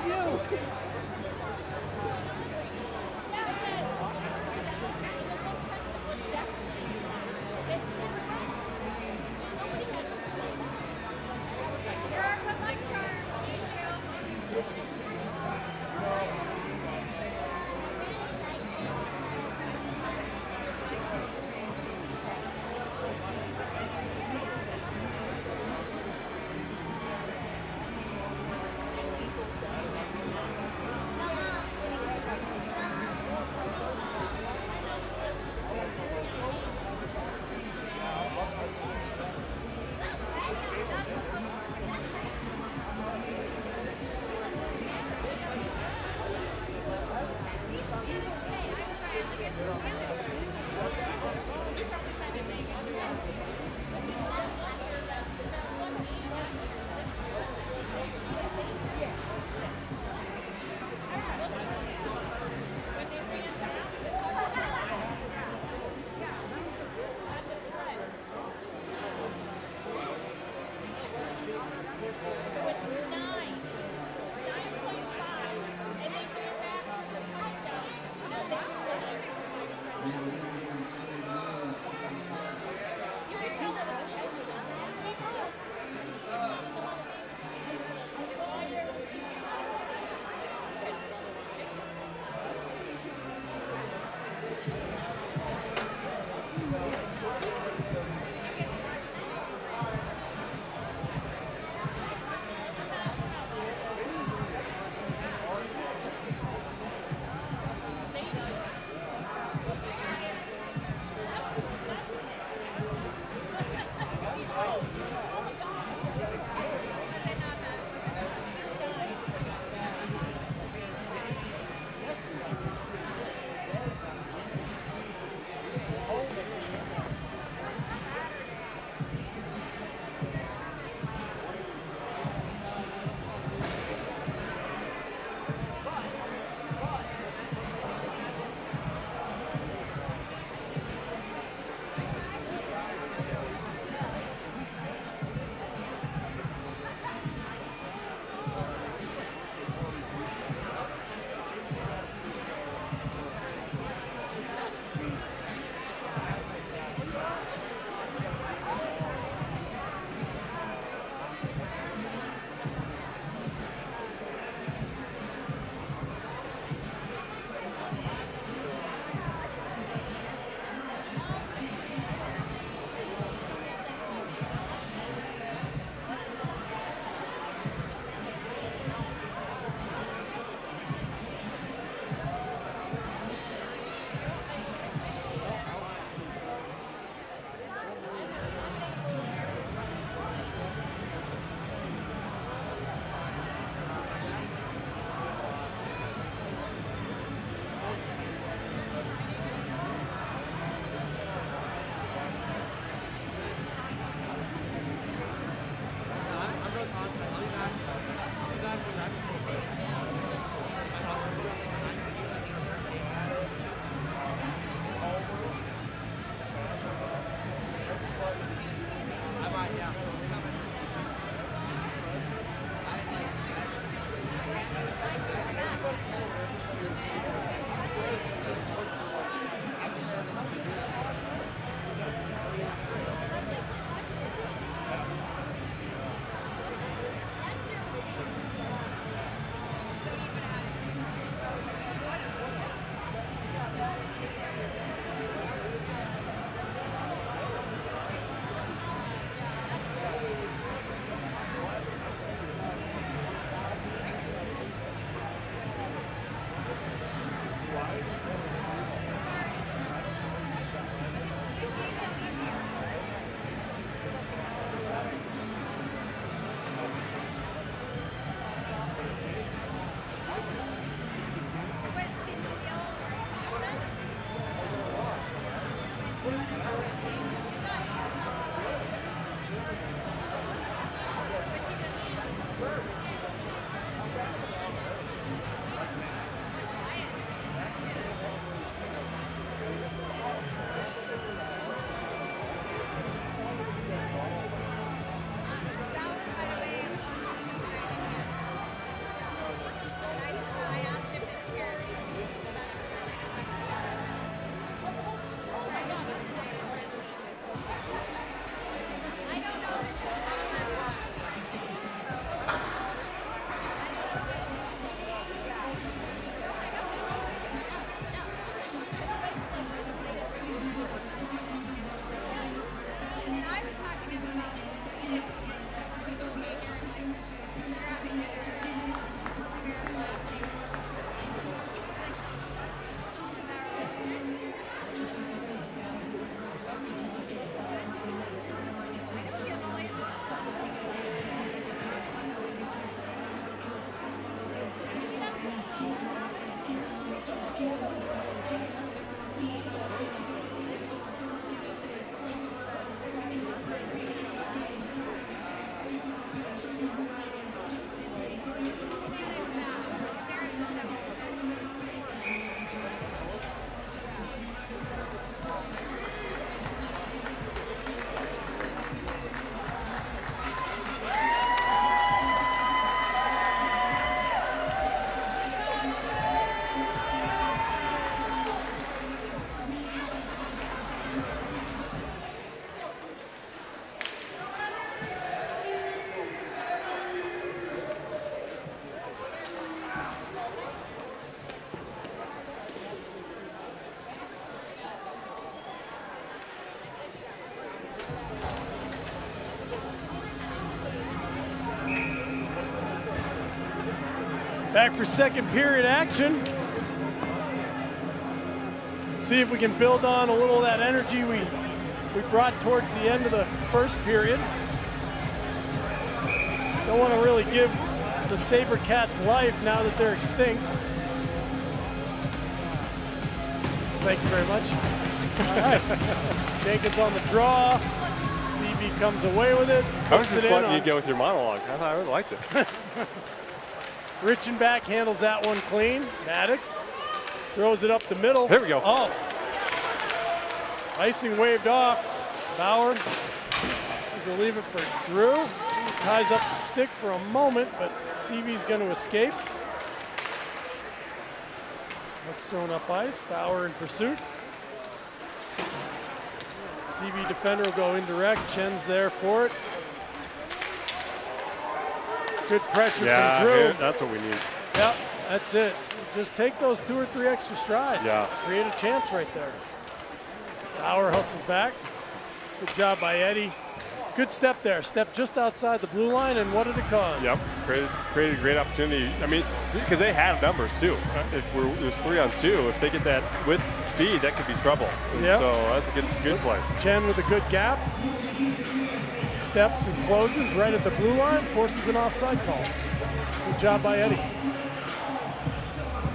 you. You're our good luck charm. Thank you. Back for second period action. See if we can build on a little of that energy we brought towards the end of the first period. Don't want to really give the SaberCats life now that they're extinct. Thank you very much. All right. Jenkins on the draw. CB comes away with it. I was just letting you go with your monologue. I thought I really liked it. Richenbach handles that one clean. Maddox throws it up the middle. Here we go. Oh. Icing waved off. Bauer does a leave it for Drew. He ties up the stick for a moment, but CB's going to escape. Looks thrown up ice. Bauer in pursuit. CB defender will go indirect. Chen's there for it. Good pressure from Drew. That's what we need. Yep, that's it. Just take those 2 or 3 extra strides. Yeah. Create a chance right there. Bauer hustles back. Good job by Eddie. Good step there. Step just outside the blue line, and what did it cause? Yep, created a great opportunity. I mean, because they had numbers too. If there's 3-on-2, if they get that with speed, that could be trouble. Yep. So that's a good play. Chen with a good gap. Steps and closes right at the blue line, forces an offside call. Good job by Eddie.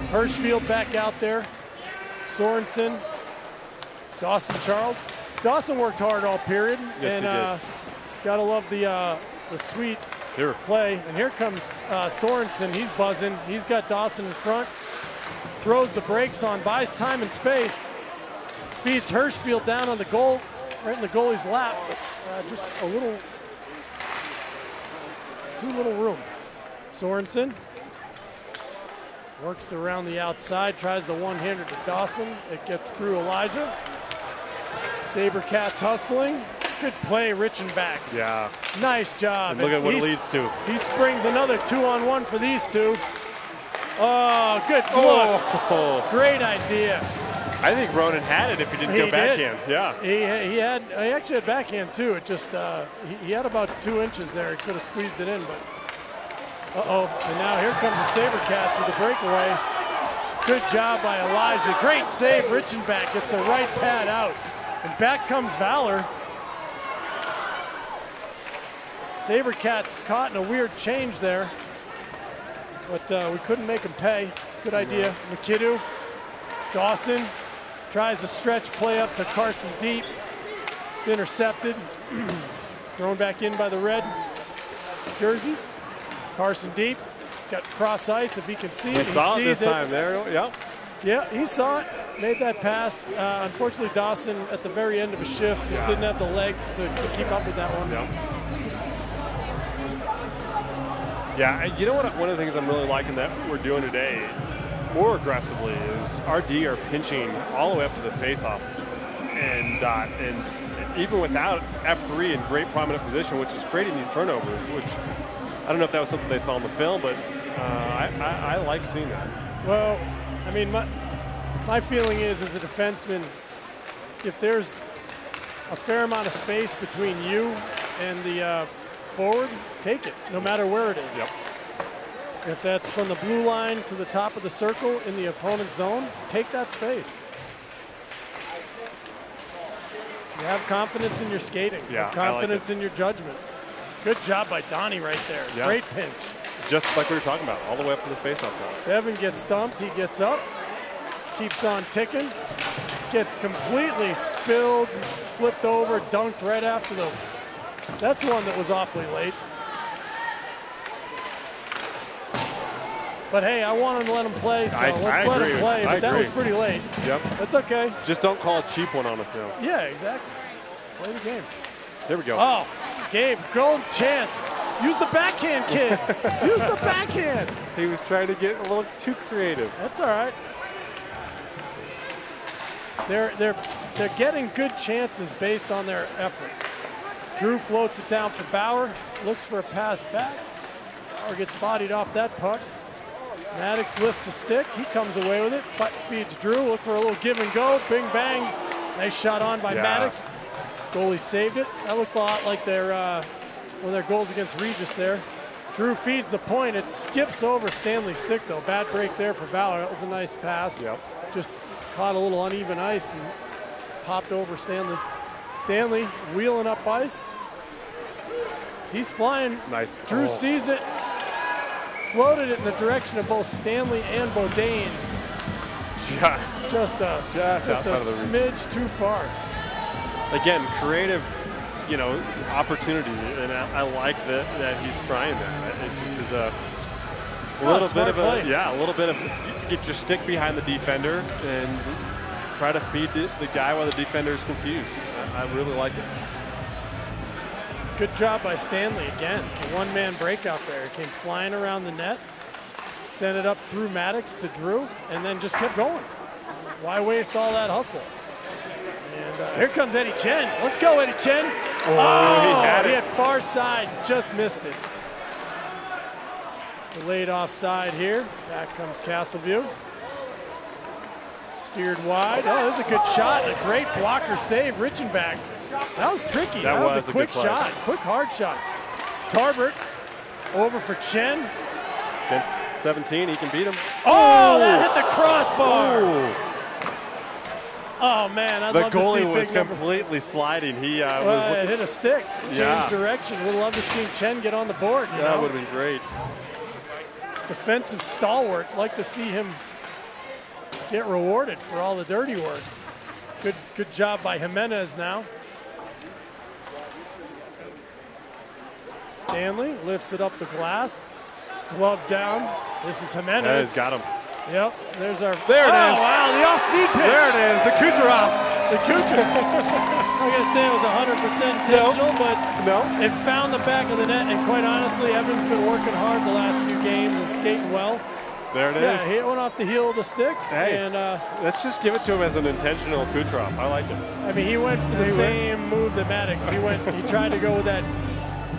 Hirschfield back out there. Sorensen. Dawson Charles. Dawson worked hard all period. Yes, and, he did. Gotta love the sweet play. And here comes Sorensen. He's buzzing. He's got Dawson in front. Throws the brakes on, buys time and space. Feeds Hirschfield down on the goal, right in the goalie's lap. But, just a little, too little room. Sorensen works around the outside, tries the one-hander to Dawson. It gets through Elijah. SaberCats hustling. Good play, Richenbach. Yeah. Nice job. And look at what it leads to. He springs another 2-on-1 for these two. Oh, good looks. Oh. Great idea. I think Ronan had it if he didn't go backhand. Yeah. He actually had backhand too. It just he had about 2 inches there. He could have squeezed it in, but and now here comes the SaberCats with a breakaway. Good job by Elijah. Great save. Richenbach gets the right pad out, and back comes Valor. SaberCats caught in a weird change there, but we couldn't make him pay. Good idea. McKidoo, Dawson tries a stretch play up to Carson Deep. It's intercepted. Thrown back in by the red jerseys. Carson Deep got cross ice if he can see it. He saw it this time there. Yep. Yeah, he saw it. Made that pass. Unfortunately, Dawson at the very end of a shift just didn't have the legs to keep up with that one. Yep. Yeah, and you know what? One of the things I'm really liking that we're doing today more aggressively is our D are pinching all the way up to the faceoff, and even without F3 in great prominent position, which is creating these turnovers. Which I don't know if that was something they saw in the film, but I like seeing that. Well, I mean, my feeling is, as a defenseman, if there's a fair amount of space between you and the forward, take it, no matter where it is. Yep. If that's from the blue line to the top of the circle in the opponent's zone, take that space. You have confidence in your skating. You Yeah, have confidence in your judgment. Good job by Donnie right there. Yeah. Great pinch. Just like we were talking about, all the way up to the faceoff line. Devin gets stumped. He gets up, keeps on ticking, gets completely spilled, flipped over, dunked right after the. That's one that was awfully late. But hey, I wanted to let him play, so let's let him play. But that was pretty late. Yep. That's okay. Just don't call a cheap one on us now. Yeah, exactly. Play the game. There we go. Oh, Gabe, golden chance. Use the backhand, kid. Use the backhand. He was trying to get a little too creative. That's all right. They're getting good chances based on their effort. Drew floats it down for Bauer. Looks for a pass back. Bauer gets bodied off that puck. Maddox lifts the stick. He comes away with it. Feeds Drew. Look for a little give and go. Bing bang. Nice shot on by Maddox. Goalie saved it. That looked a lot like their one of their goals against Regis there. Drew feeds the point. It skips over Stanley's stick though. Bad break there for Valor. That was a nice pass. Yep. Just caught a little uneven ice and popped over Stanley. Stanley wheeling up ice. He's flying. Nice. Drew sees it. Floated it in the direction of both Stanley and Bodine. Just a smidge too far. Again, creative, opportunity, and I like that he's trying that. It just is a little bit of play. a little bit of get your stick behind the defender and try to feed the guy while the defender is confused. I really like it. Good job by Stanley again. A one-man breakout there. Came flying around the net, sent it up through Maddox to Drew, and then just kept going. Why waste all that hustle? And here comes Eddie Chen. Let's go, Eddie Chen. Oh, he had far side, just missed it. Delayed offside here. Back comes Castleview. Steered wide. Oh, there's a good shot and a great blocker save. Richenbach. That was tricky. That was a quick shot. Quick, hard shot. Tarbert over for Chen. Against 17, he can beat him. Oh, that hit the crossbar. Ooh. Oh, man, I'd the love to see goalie was big number. completely sliding. He It hit a stick. Changed direction. Would love to see Chen get on the board. That would have been great. Defensive stalwart. Like to see him get rewarded for all the dirty work. Good job by Jimenez now. Stanley lifts it up the glass. Glove down. This is Jimenez. Jimenez got him. Yep, there's our. There it is. Wow, the off-speed pitch. There it is. The Kucherov. The Kucherov. I'm going to say it was 100% intentional, but it found the back of the net. And quite honestly, Evan's been working hard the last few games and skating well. There it is. Yeah, he went off the heel of the stick. Hey, and let's just give it to him as an intentional Kucherov. I like it. I mean, he went for the same move that Maddox. He tried to go with that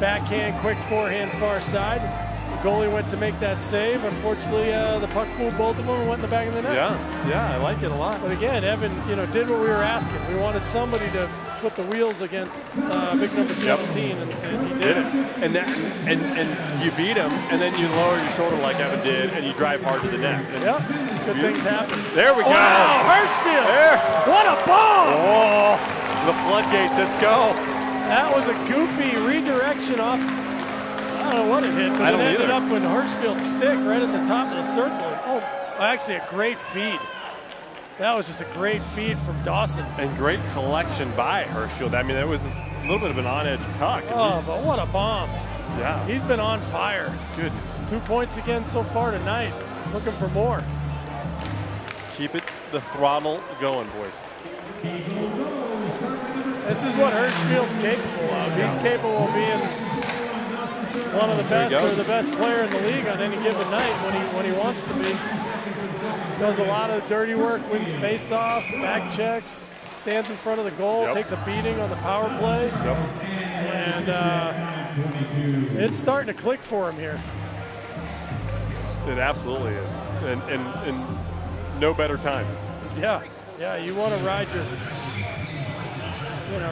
backhand, quick forehand, far side. The goalie went to make that save. Unfortunately, the puck fooled both of them and went in the back of the net. Yeah, I like it a lot. But again, Evan, did what we were asking. We wanted somebody to put the wheels against big number 17, and he did it. And you beat him, and then you lower your shoulder like Evan did, and you drive hard to the net. Good things happen. There we go. Wow, Hirschfield. There. What a bomb! Oh, the floodgates. Let's go. That was a goofy redirection off. I don't know what it hit, but it ended up with Hirschfield's stick right at the top of the circle. Oh, actually a great feed. That was just a great feed from Dawson. And great collection by Hirschfield. I mean, it was a little bit of an on-edge puck. Oh, but what a bomb. Yeah. He's been on fire. Goodness. 2 points again so far tonight. Looking for more. Keep it the throttle going, boys. This is what Hirschfield's capable of. He's capable of being one of the best or the best player in the league on any given night when he wants to be. Does a lot of dirty work, wins face-offs, back checks, stands in front of the goal, takes a beating on the power play. And it's starting to click for him here. It absolutely is. And no better time. Yeah, you want to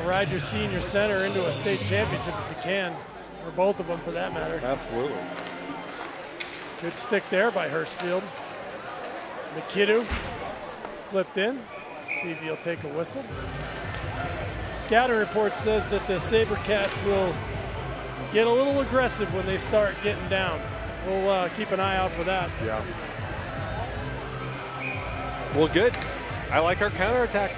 ride your senior center into a state championship if you can. or both of them for that matter. Absolutely. Good stick there by Hirschfield. McKidoo flipped in. See if he'll take a whistle. Scouting report says that the SaberCats will get a little aggressive when they start getting down. We'll keep an eye out for that. Yeah. Well, good. I like our counterattack.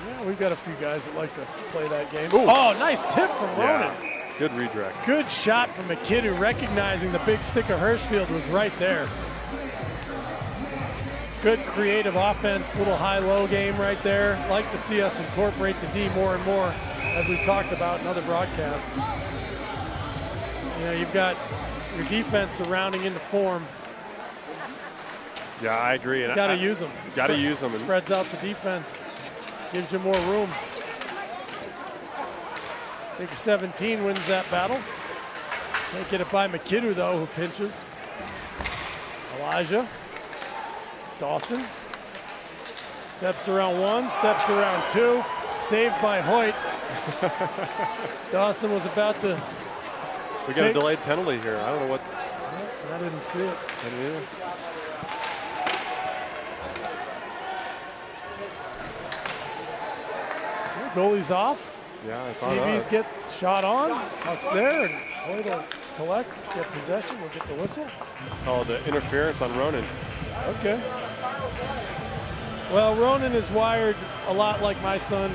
Yeah, we've got a few guys that like to play that game. Ooh. Oh, nice tip from Ronan. Yeah. Good redirect. Good shot from McKidoo, recognizing the big stick of Hirschfield was right there. Good creative offense, little high-low game right there. Like to see us incorporate the D more and more, as we've talked about in other broadcasts. You know, you've got your defense rounding into form. Yeah, I agree. Got to use them. Got to use them. Spreads out the defense, gives you more room. Big 17 wins that battle. Can't get it by McKidoo, though, who pinches. Elijah. Dawson. Steps around one, steps around two. Saved by Hoyt. Dawson was about to. We got a delayed penalty here. I don't know what. I didn't see it. I didn't either. Goalie's off. Yeah, it's on CVs us. get shot on. Puck's there, and Hoyt will collect, get possession. We'll get the whistle. Oh, the interference on Ronan. Okay. Well, Ronan is wired a lot like my son.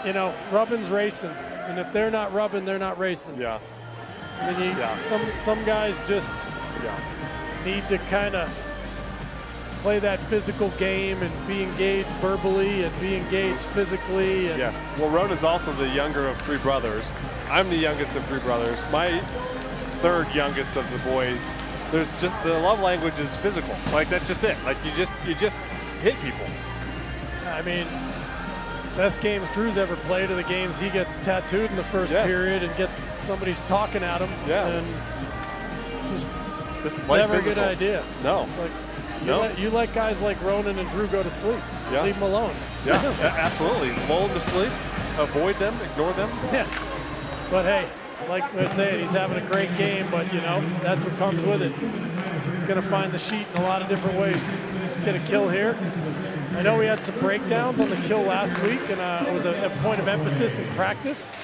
You know, rubbing's racing, and if they're not rubbing, they're not racing. Yeah. I mean, some guys just need to kind of play that physical game and be engaged verbally and be engaged physically. And Yes. Well, Ronan's also the younger of three brothers. I'm the youngest of three brothers. My third youngest of the boys. There's just the love language is physical. Like that's just it. Like you just hit people. I mean, best games Drew's ever played are the games he gets tattooed in the first period and gets somebody's talking at him. Yeah. And just play never physical. a good idea. No. It's like, No. you let guys like Ronan and Drew go to sleep. Yeah. Leave them alone. Yeah, absolutely. Lull them to sleep. Avoid them. Ignore them. Yeah. But hey, like I said, he's having a great game, but you know, that's what comes with it. He's gonna find the sheet in a lot of different ways. He's gonna kill here. I know we had some breakdowns on the kill last week, and it was a point of emphasis in practice.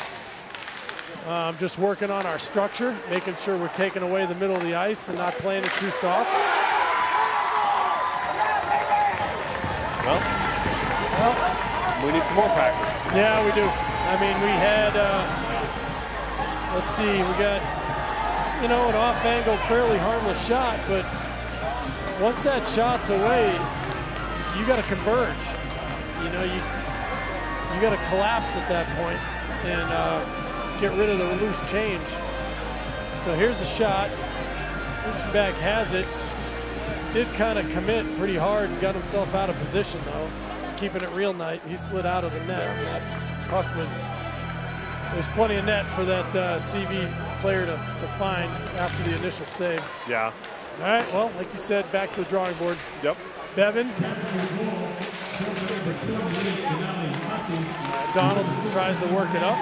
Just working on our structure, making sure we're taking away the middle of the ice and not playing it too soft. Well, we need some more practice. Yeah, we do. I mean, we had, let's see, we got, you know, an off-angle, fairly harmless shot, but once that shot's away, you got to converge. You know, you got to collapse at that point and get rid of the loose change. So here's a shot. Reichenbach has it. Did kind of commit pretty hard and got himself out of position, though. Keeping it real nice. He slid out of the net. That puck there's plenty of net for that CV player to find after the initial save. Yeah. All right, well, like you said, back to the drawing board. Yep. Bevan. Donaldson tries to work it up.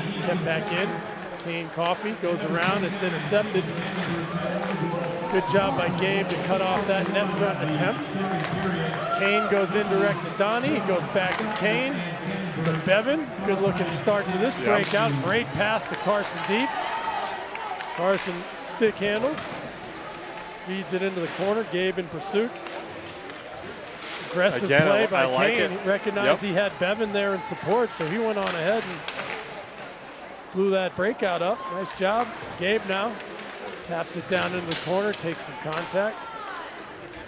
It's kept back in. Kane Coffey goes around. It's intercepted. Good job by Gabe to cut off that net front attempt. Kane goes indirect to Donnie. He goes back to Kane. To Bevan. Good looking start to this breakout. Great pass to Carson Deep. Carson stick handles. Feeds it into the corner. Gabe in pursuit. Aggressive Again, play by I like Kane. it. He recognized he had Bevan there in support, so he went on ahead and blew that breakout up. Nice job. Gabe now taps it down into the corner, takes some contact.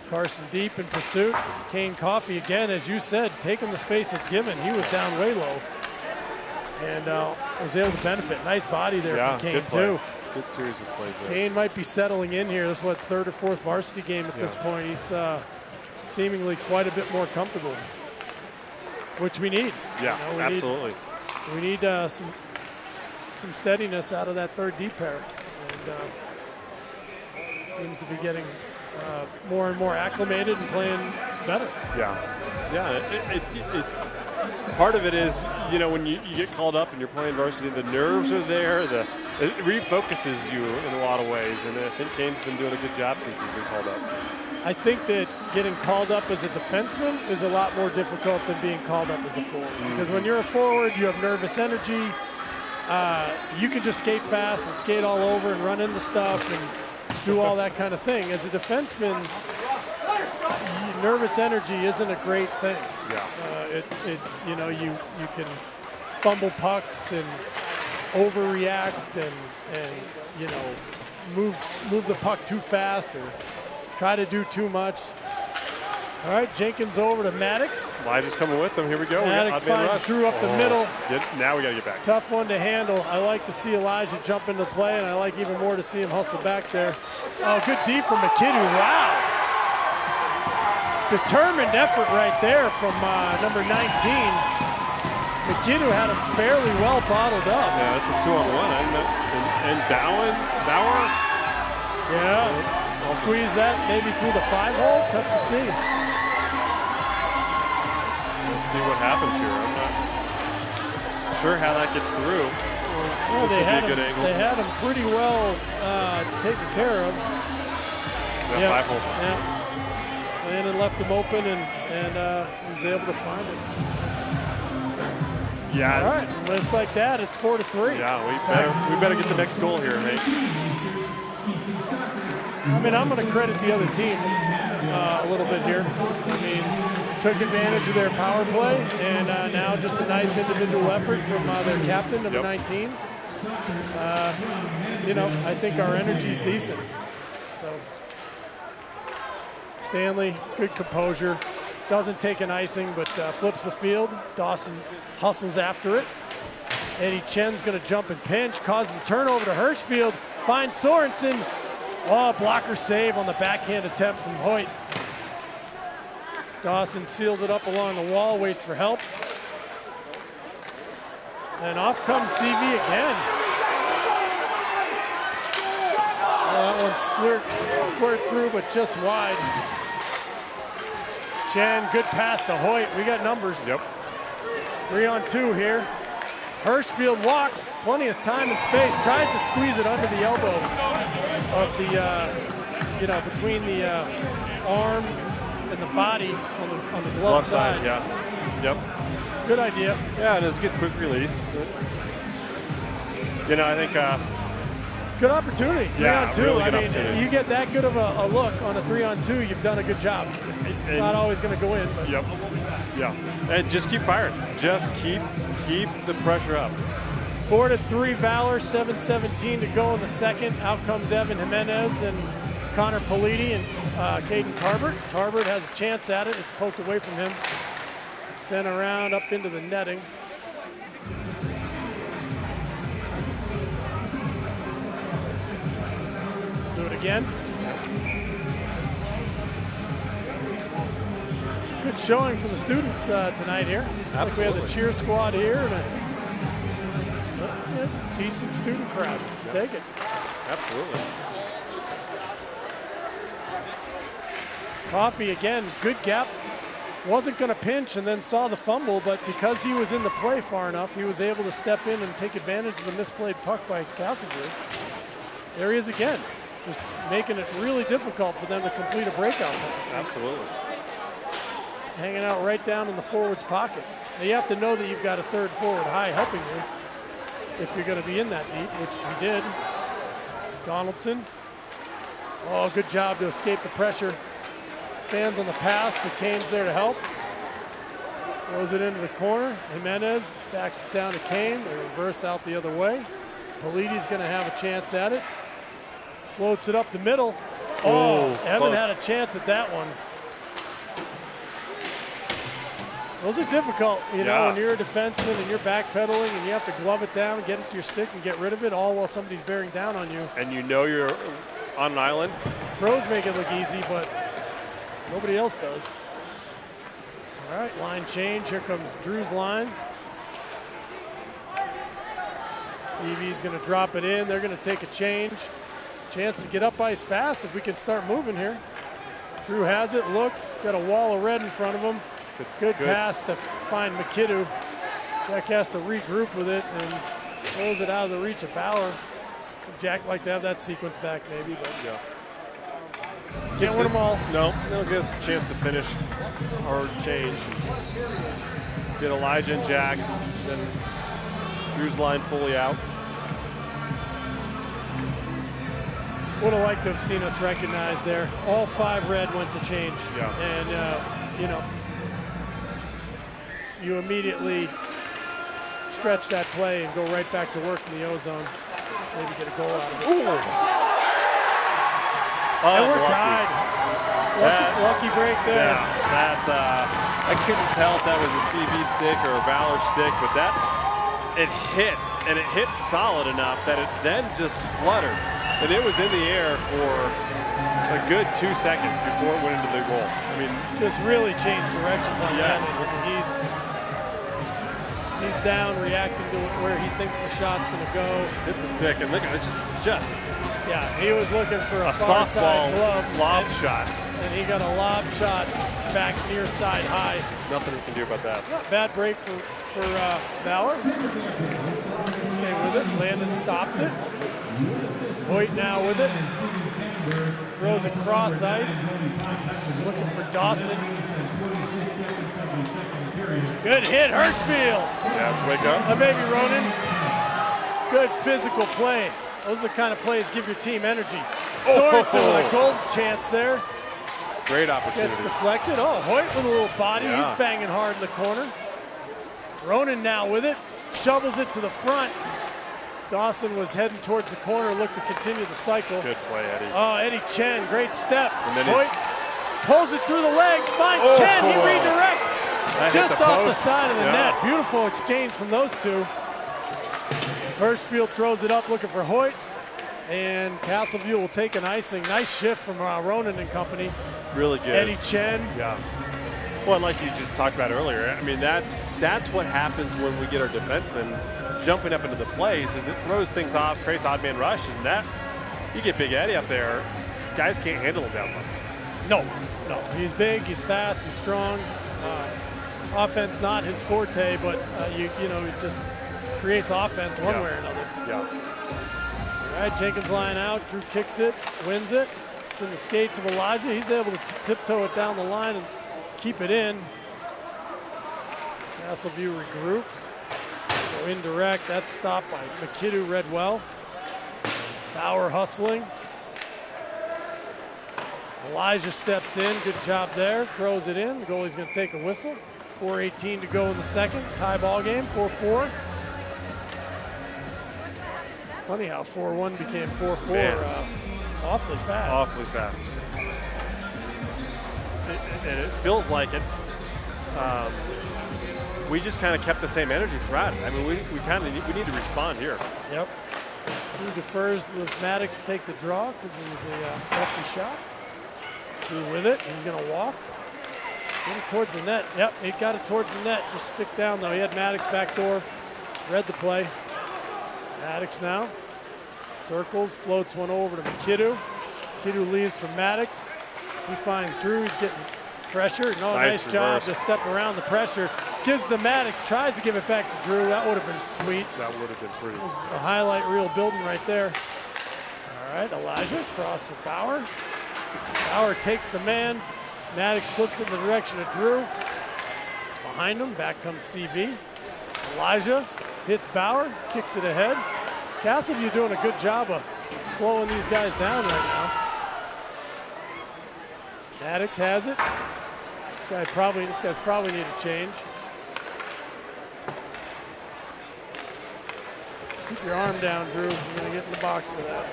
Carson Deep in pursuit. Kane Coffey again, as you said, taking the space it's given. He was down way low and was able to benefit. Nice body there from Kane good play. too. Good series of plays there. Kane might be settling in here. This is what, third or fourth varsity game at this point. He's seemingly quite a bit more comfortable, which we need. Yeah, you know, absolutely. We need some steadiness out of that third D pair, and seems to be getting more and more acclimated and playing better. Yeah, yeah. part of it is, you know, when you get called up and you're playing varsity, the nerves are there. It refocuses you in a lot of ways, and I think Kane's been doing a good job since he's been called up. I think that getting called up as a defenseman is a lot more difficult than being called up as a forward. Because when you're a forward, you have nervous energy. You can just skate fast and skate all over and run into stuff and do all that kind of thing. As a defenseman, nervous energy isn't a great thing. Yeah. You know, you can fumble pucks and overreact and you know, move the puck too fast or try to do too much. All right, Jenkins over to Maddox. Elijah's coming with him. Here we go. Maddox finds Drew up the middle. Now we got to get back. Tough one to handle. I like to see Elijah jump into play, and I like even more to see him hustle back there. Oh, good D from McKinney. Wow. Determined effort right there from number 19. McKinney had him fairly well bottled up. Yeah, that's a 2-on-1. And Bauer. Yeah. Squeeze that maybe through the 5-hole. Tough to see. Let's see what happens here. I'm not sure how that gets through. Well, they had him pretty well taken care of. Yeah, 5-hole. Yeah. Landon left him open and he was able to find it. Yeah. All right. Just like that, it's 4-3. Yeah, we better get the next goal here, mate. I mean, I'm going to credit the other team a little bit here. I mean, took advantage of their power play, and now just a nice individual effort from their captain, number 19. You know, I think our energy's decent. So, Stanley, good composure. Doesn't take an icing, but flips the field. Dawson hustles after it. Eddie Chen's going to jump and pinch, causes the turnover to Hirschfield, finds Sorensen. Oh, blocker save on the backhand attempt from Hoyt. Dawson seals it up along the wall, waits for help. And off comes CV again. That one squirt through, but just wide. Chen, good pass to Hoyt. We got numbers. Yep. 3-on-2 here. Hirschfield walks, plenty of time and space, tries to squeeze it under the elbow of the, you know, between the arm and the body on the glove side. Yeah. Yep. Good idea. Yeah, and it's a good quick release. You know, I think. Good opportunity. 3-on-2. Really good I mean, opportunity. you get that good of a look on a 3-on-2, you've done a good job. It's not always going to go in. But. Yep. Yeah. And just keep firing. Just keep the pressure up. 4-3 Valor, 7:17 to go in the second. Out comes Evan Jimenez and Connor Politi and Caden Tarbert. Tarbert has a chance at it. It's poked away from him. Sent around up into the netting. Do it again. Good showing from the students tonight here. Looks like we have the cheer squad here and a decent student crowd. Take it. Absolutely. Coffey again, good gap. Wasn't going to pinch and then saw the fumble, but because he was in the play far enough, he was able to step in and take advantage of the misplayed puck by Castleberg. There he is again, just making it really difficult for them to complete a breakout pass. Absolutely. Hanging out right down in the forward's pocket. Now you have to know that you've got a third forward high helping you if you're going to be in that deep, which he did. Donaldson. Oh, good job to escape the pressure. Fans on the pass, but Kane's there to help. Throws it into the corner. Jimenez backs it down to Kane. They reverse out the other way. Politi's going to have a chance at it. Floats it up the middle. Oh, Evan close. had a chance at that one. Those are difficult, you know, when you're a defenseman and you're backpedaling and you have to glove it down, get it to your stick and get rid of it, all while somebody's bearing down on you. And you know you're on an island. Pros make it look easy, but nobody else does. All right, line change. Here comes Drew's line. CV's going to drop it in. They're going to take a change. Chance to get up ice fast if we can start moving here. Drew has it, looks, got a wall of red in front of him. Good pass to find McKidoo. Jack has to regroup with it and throws it out of the reach of Valor. Jack like to have that sequence back maybe, but Yeah. can't win them all. No, it'll give us a chance to finish or change. Get Elijah and Jack, then Drew's line fully out. Would have liked to have seen us recognize there. All 5 red went to change. Yeah. And, you know, you immediately stretch that play and go right back to work in the O-zone. Maybe get a goal out of it. Ooh. And we're tied. Lucky break there. Yeah, that's, I couldn't tell if that was a CV stick or a Valor stick, but it hit, and it hit solid enough that it then just fluttered. And it was in the air for a good 2 seconds before it went into the goal. I mean, just really changed directions on yes. that. He's down, reacting to where he thinks the shot's going to go. It's a stick, and look at it, just yeah. He was looking for a softball side glove lob shot. and he got a lob shot back near side high. Nothing he can do about that. Not bad break for Valor. Stay with it. Landon stops it. Hoyt now with it. Throws it cross ice. Looking for Dawson. Good hit, Hirschfield. Yeah, let's wake up. Baby Ronan. Good physical play. Those are the kind of plays give your team energy. Sorensen with a goal chance there. Great opportunity. Gets deflected. Oh, Hoyt with a little body. Yeah. He's banging hard in the corner. Ronan now with it. Shovels it to the front. Dawson was heading towards the corner, looked to continue the cycle. Good play, Eddie. Oh, Eddie Chen, great step. And then Hoyt pulls it through the legs, finds Chen, he redirects just off the side of the net. Beautiful exchange from those two. Hirschfield throws it up looking for Hoyt, and Castleview will take an icing. Nice shift from Ronan and company. Really good. Eddie Chen. Yeah. Well, like you just talked about earlier, I mean, that's what happens when we get our defensemen jumping up into the plays, is it throws things off, creates odd man rush, and that, you get Big Eddie up there, guys can't handle him down low. No. He's big, he's fast, he's strong. Offense not his forte, but you know, it just creates offense one way or another. Yeah. All right, Jenkins line out, Drew kicks it, wins it. It's in the skates of Elijah. He's able to tiptoe it down the line and keep it in. Castleview regroups. Go indirect, that's stopped by McKidoo, read well. Bauer hustling. Elijah steps in, good job there, throws it in. The goalie's gonna take a whistle. 4:18 to go in the second, tie ball game, 4-4. Funny how 4-1 became 4-4 awfully fast. Awfully fast. And it feels like it. We just kind of kept the same energy throughout it. I mean, we need to respond here. Yep. Drew defers, lets Maddox take the draw because he's a lefty shot. Drew with it, he's gonna walk. Get it towards the net. Yep, he got it towards the net. Just stick down though. He had Maddox back door. Read the play. Maddox now. Circles, floats one over to McKidoo. McKidoo leaves for Maddox. He finds Drew, he's getting pressure. No, nice job to step around the pressure. Gives the Maddox, tries to give it back to Drew. That would have been sweet. That would have been pretty. A highlight reel building right there. All right, Elijah cross for Bauer. Bauer takes the man. Maddox flips it in the direction of Drew. It's behind him. Back comes CV. Elijah hits Bauer, kicks it ahead. Castleview doing a good job of slowing these guys down right now. Maddox has it. This guy's probably need a change. Keep your arm down, Drew. You're gonna get in the box for that.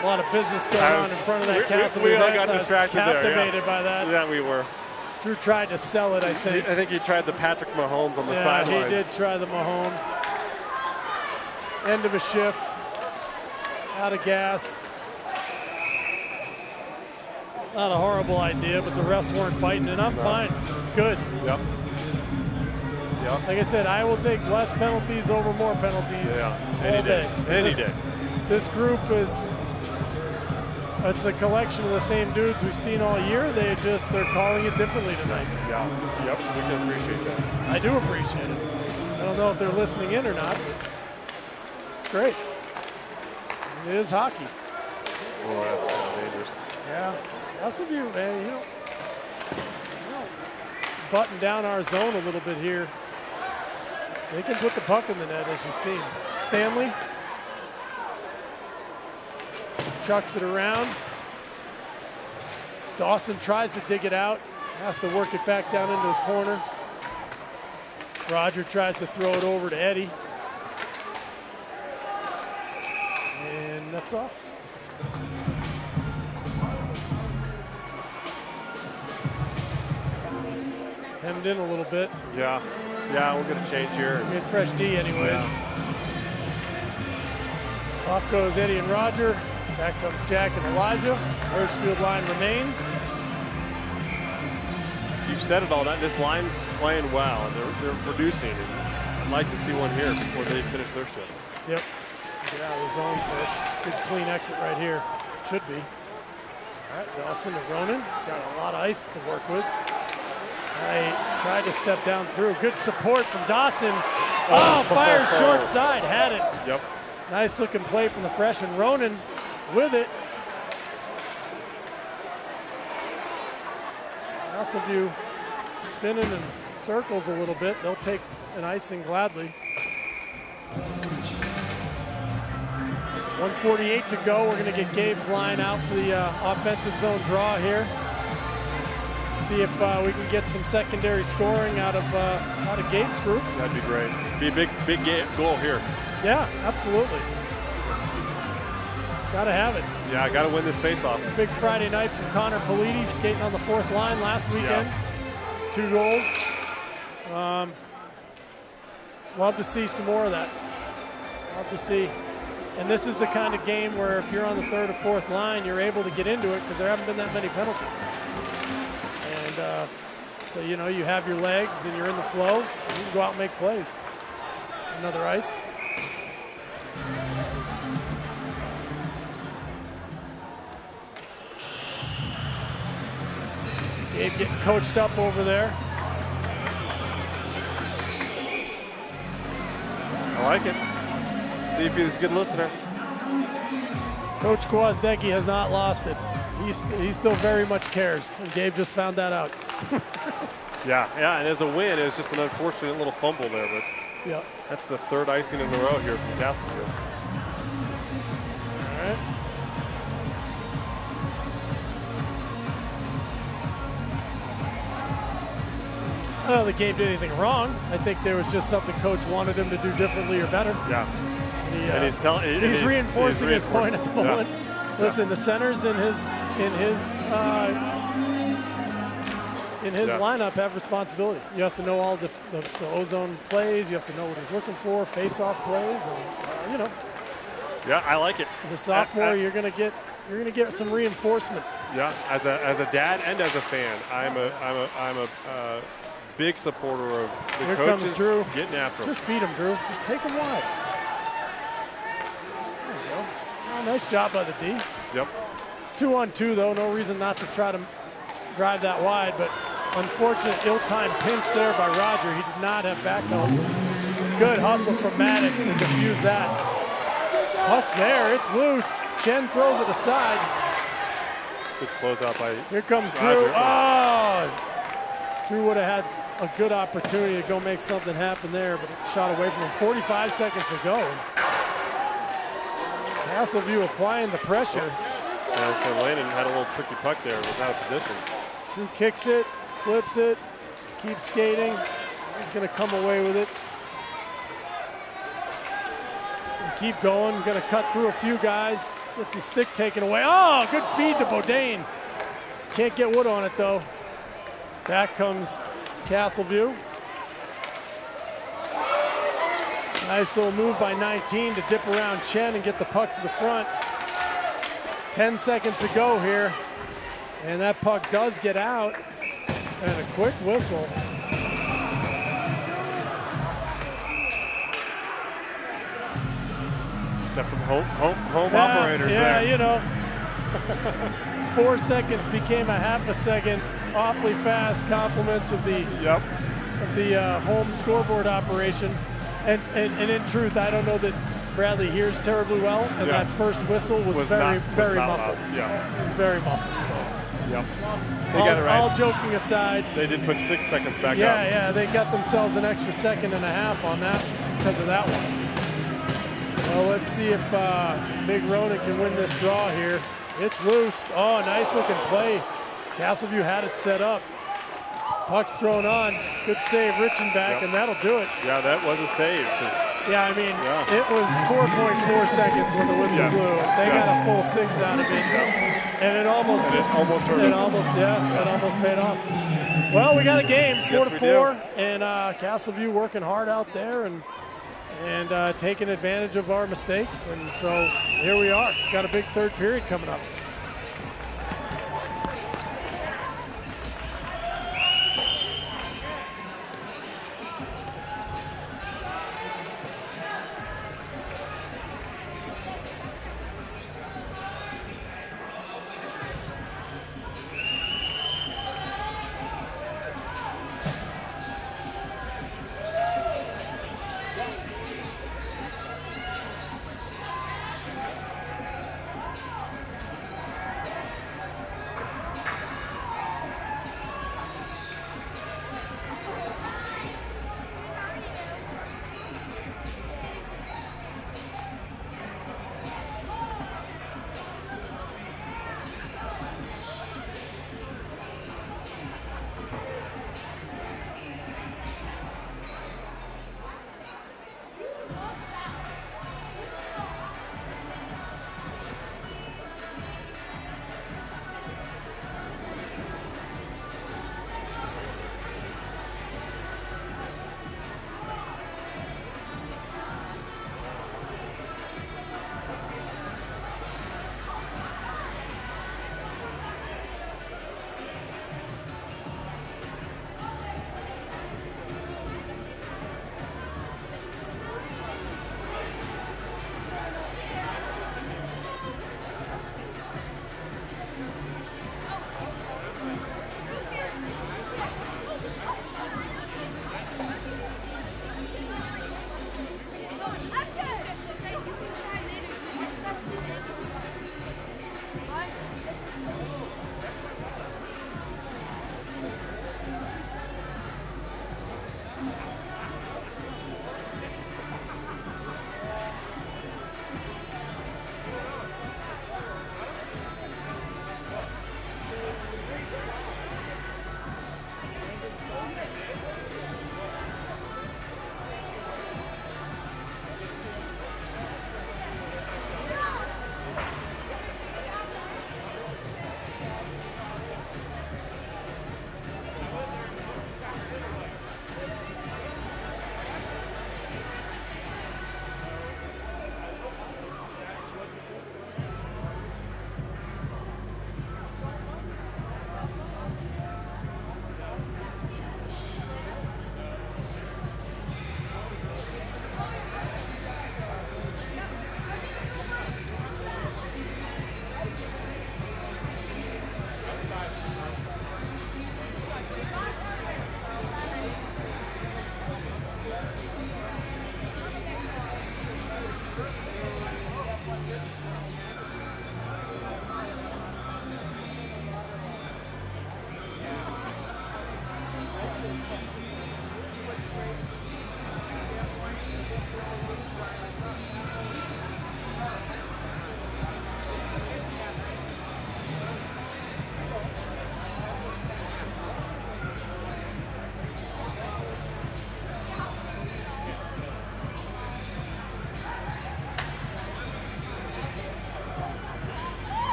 A lot of business going on in front of that Castleview. We all bench. got distracted I was captivated by that. Yeah, we were. Drew tried to sell it, I think. I think he tried the Patrick Mahomes on the Yeah, sideline. he did try the Mahomes. End of a shift. Out of gas. Not a horrible idea, but the refs weren't biting it. I'm fine. Good. Yep. Like I said, I will take less penalties over more penalties Yeah. all day. Any day. This group is It's a collection of the same dudes we've seen all year. They're calling it differently tonight. Yeah. Yep. We can appreciate that. I do appreciate it. I don't know if they're listening in or not. It's great. It is hockey. Oh, that's kind of dangerous. Yeah. Lots of you, man, you know, button down our zone a little bit here. They can put the puck in the net, as you've seen. Stanley chucks it around. Dawson tries to dig it out, has to work it back down into the corner. Roger tries to throw it over to Eddie. And that's off. Hemmed in a little bit. Yeah. Yeah, we'll get a change here. Get fresh D anyways. Yeah. Off goes Eddie and Roger. Back comes Jack and Elijah. Hirschfield line remains. You've said it all. That this line's playing well, and they're producing. And I'd like to see one here before they finish their shift. Yep. Get out of the zone first. Good clean exit right here. Should be. All right, Dawson to Ronan. Got a lot of ice to work with. I tried to step down through. Good support from Dawson. Oh, fires short side. Had it. Yep. Nice looking play from the freshman. Ronan with it. Hasselview spinning in circles a little bit. They'll take an icing gladly. 1:48 to go. We're going to get Gabe's line out for the offensive zone draw here. See if we can get some secondary scoring out of Gabe's group. That'd be great. Be a big goal here. Yeah, absolutely. Got to have it. Yeah, got to win this faceoff. Big Friday night from Connor Politi, skating on the fourth line last weekend. Yeah. 2 goals. Love to see some more of that. Love to see. And this is the kind of game where if you're on the third or fourth line, you're able to get into it because there haven't been that many penalties. And so, you know, you have your legs and you're in the flow, and you can go out and make plays. Another ice. Gabe getting coached up over there. I like it. See if he's a good listener. Coach Kwazdecki has not lost it. He still very much cares, and Gabe just found that out. Yeah, and as a win, it was just an unfortunate little fumble there, but yeah, that's the third icing in a row here from Castlefield. All right. I don't think Gabe did anything wrong. I think there was just something Coach wanted him to do differently or better. Yeah. And he's reinforcing his point at the moment. Yeah. Listen, the centers in his lineup have responsibility. You have to know all the ozone plays. You have to know what he's looking for, face-off plays, and you know. Yeah, I like it. As a sophomore, you're gonna get some reinforcement. Yeah, as a dad and as a fan, I'm a big supporter of the Here coaches comes Drew. Getting after him. Just beat him, Drew. Just take him wide. There you go. Oh, nice job by the D. Yep. 2-on-2 though. No reason not to try to drive that wide, but unfortunate ill-timed pinch there by Roger. He did not have back help. Good hustle from Maddox to defuse that. Puck's there. It's loose. Chen throws it aside. Good closeout by. Here comes Roger. Drew. Oh! Drew would have had a good opportunity to go make something happen there, but it shot away from him. 45 seconds to go. Hasselview applying the pressure. Yeah, so Landon had a little tricky puck there. Was out of position. Drew kicks it, flips it, keeps skating. He's going to come away with it. And keep going. Going to cut through a few guys. Gets his stick taken away. Oh, good feed to Bodine. Can't get wood on it though. Back comes Castleview. Nice little move by 19 to dip around Chen and get the puck to the front. 10 seconds to go here. And that puck does get out. And a quick whistle. Got some home operators there. Yeah, you know. 4 seconds became a half a second. Awfully fast. Compliments of the home scoreboard operation. And in truth, I don't know that Bradley hears terribly well, and that first whistle was very muffled. Yeah, it was very muffled. So. Yep. They got it right. All joking aside. They did put 6 seconds back up. Yeah, they got themselves an extra second and a half on that because of that one. Well, let's see if Big Ronan can win this draw here. It's loose. Oh, nice looking play. Castleview had it set up. Puck's thrown on. Good save, Richenbach, and that'll do it. Yeah, that was a save. Yeah, I mean, it was 4.4 seconds when the whistle blew. They got a full 6 out of it, and it almost paid off. Well, we got a game, 4-4, and Castleview working hard out there and taking advantage of our mistakes, and so here we are. Got a big third period coming up.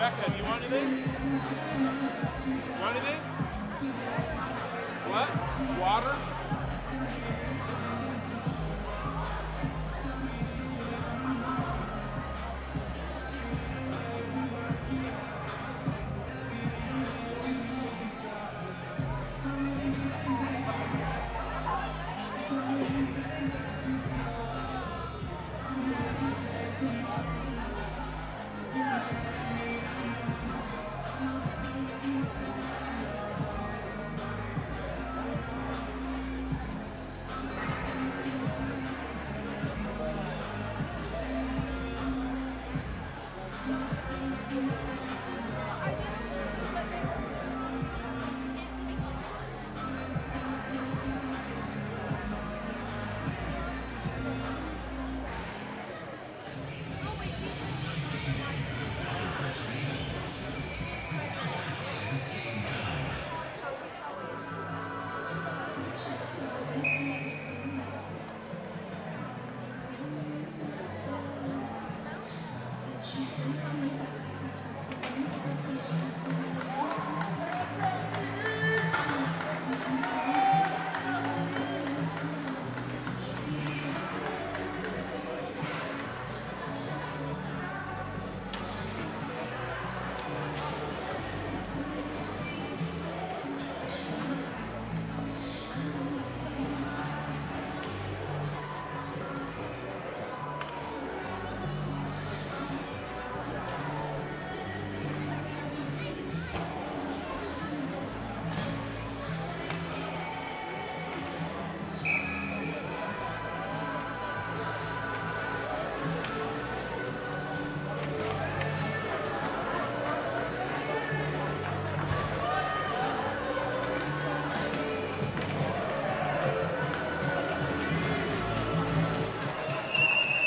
Becca, do you want anything? Want anything? What? Water?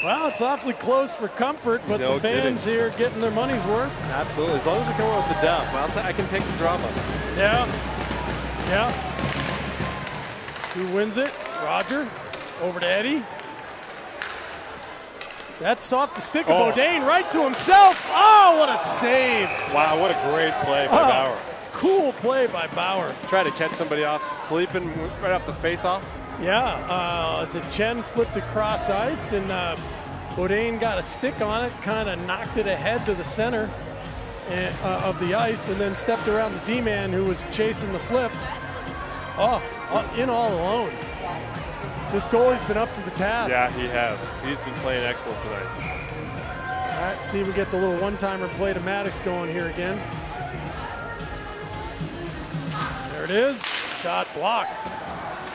Well, it's awfully close for comfort, but No the fans kidding. here getting their money's worth. Absolutely. As long as we come up with the dub, I can take the drama. Yeah. Yeah. Who wins it? Roger. Over to Eddie. That's off the stick of Bodain right to himself. Oh, what a save. Wow, what a great play by Bauer. Cool play by Bauer. Try to catch somebody off sleeping right off the face-off. Yeah, as Chen flipped across ice, and Bodain got a stick on it, kind of knocked it ahead to the center of the ice, and then stepped around the D-man who was chasing the flip. In all alone. This goalie's been up to the task. Yeah, he has. He's been playing excellent tonight. All right, see if we get the little one-timer play to Maddox going here again. There it is. Shot blocked.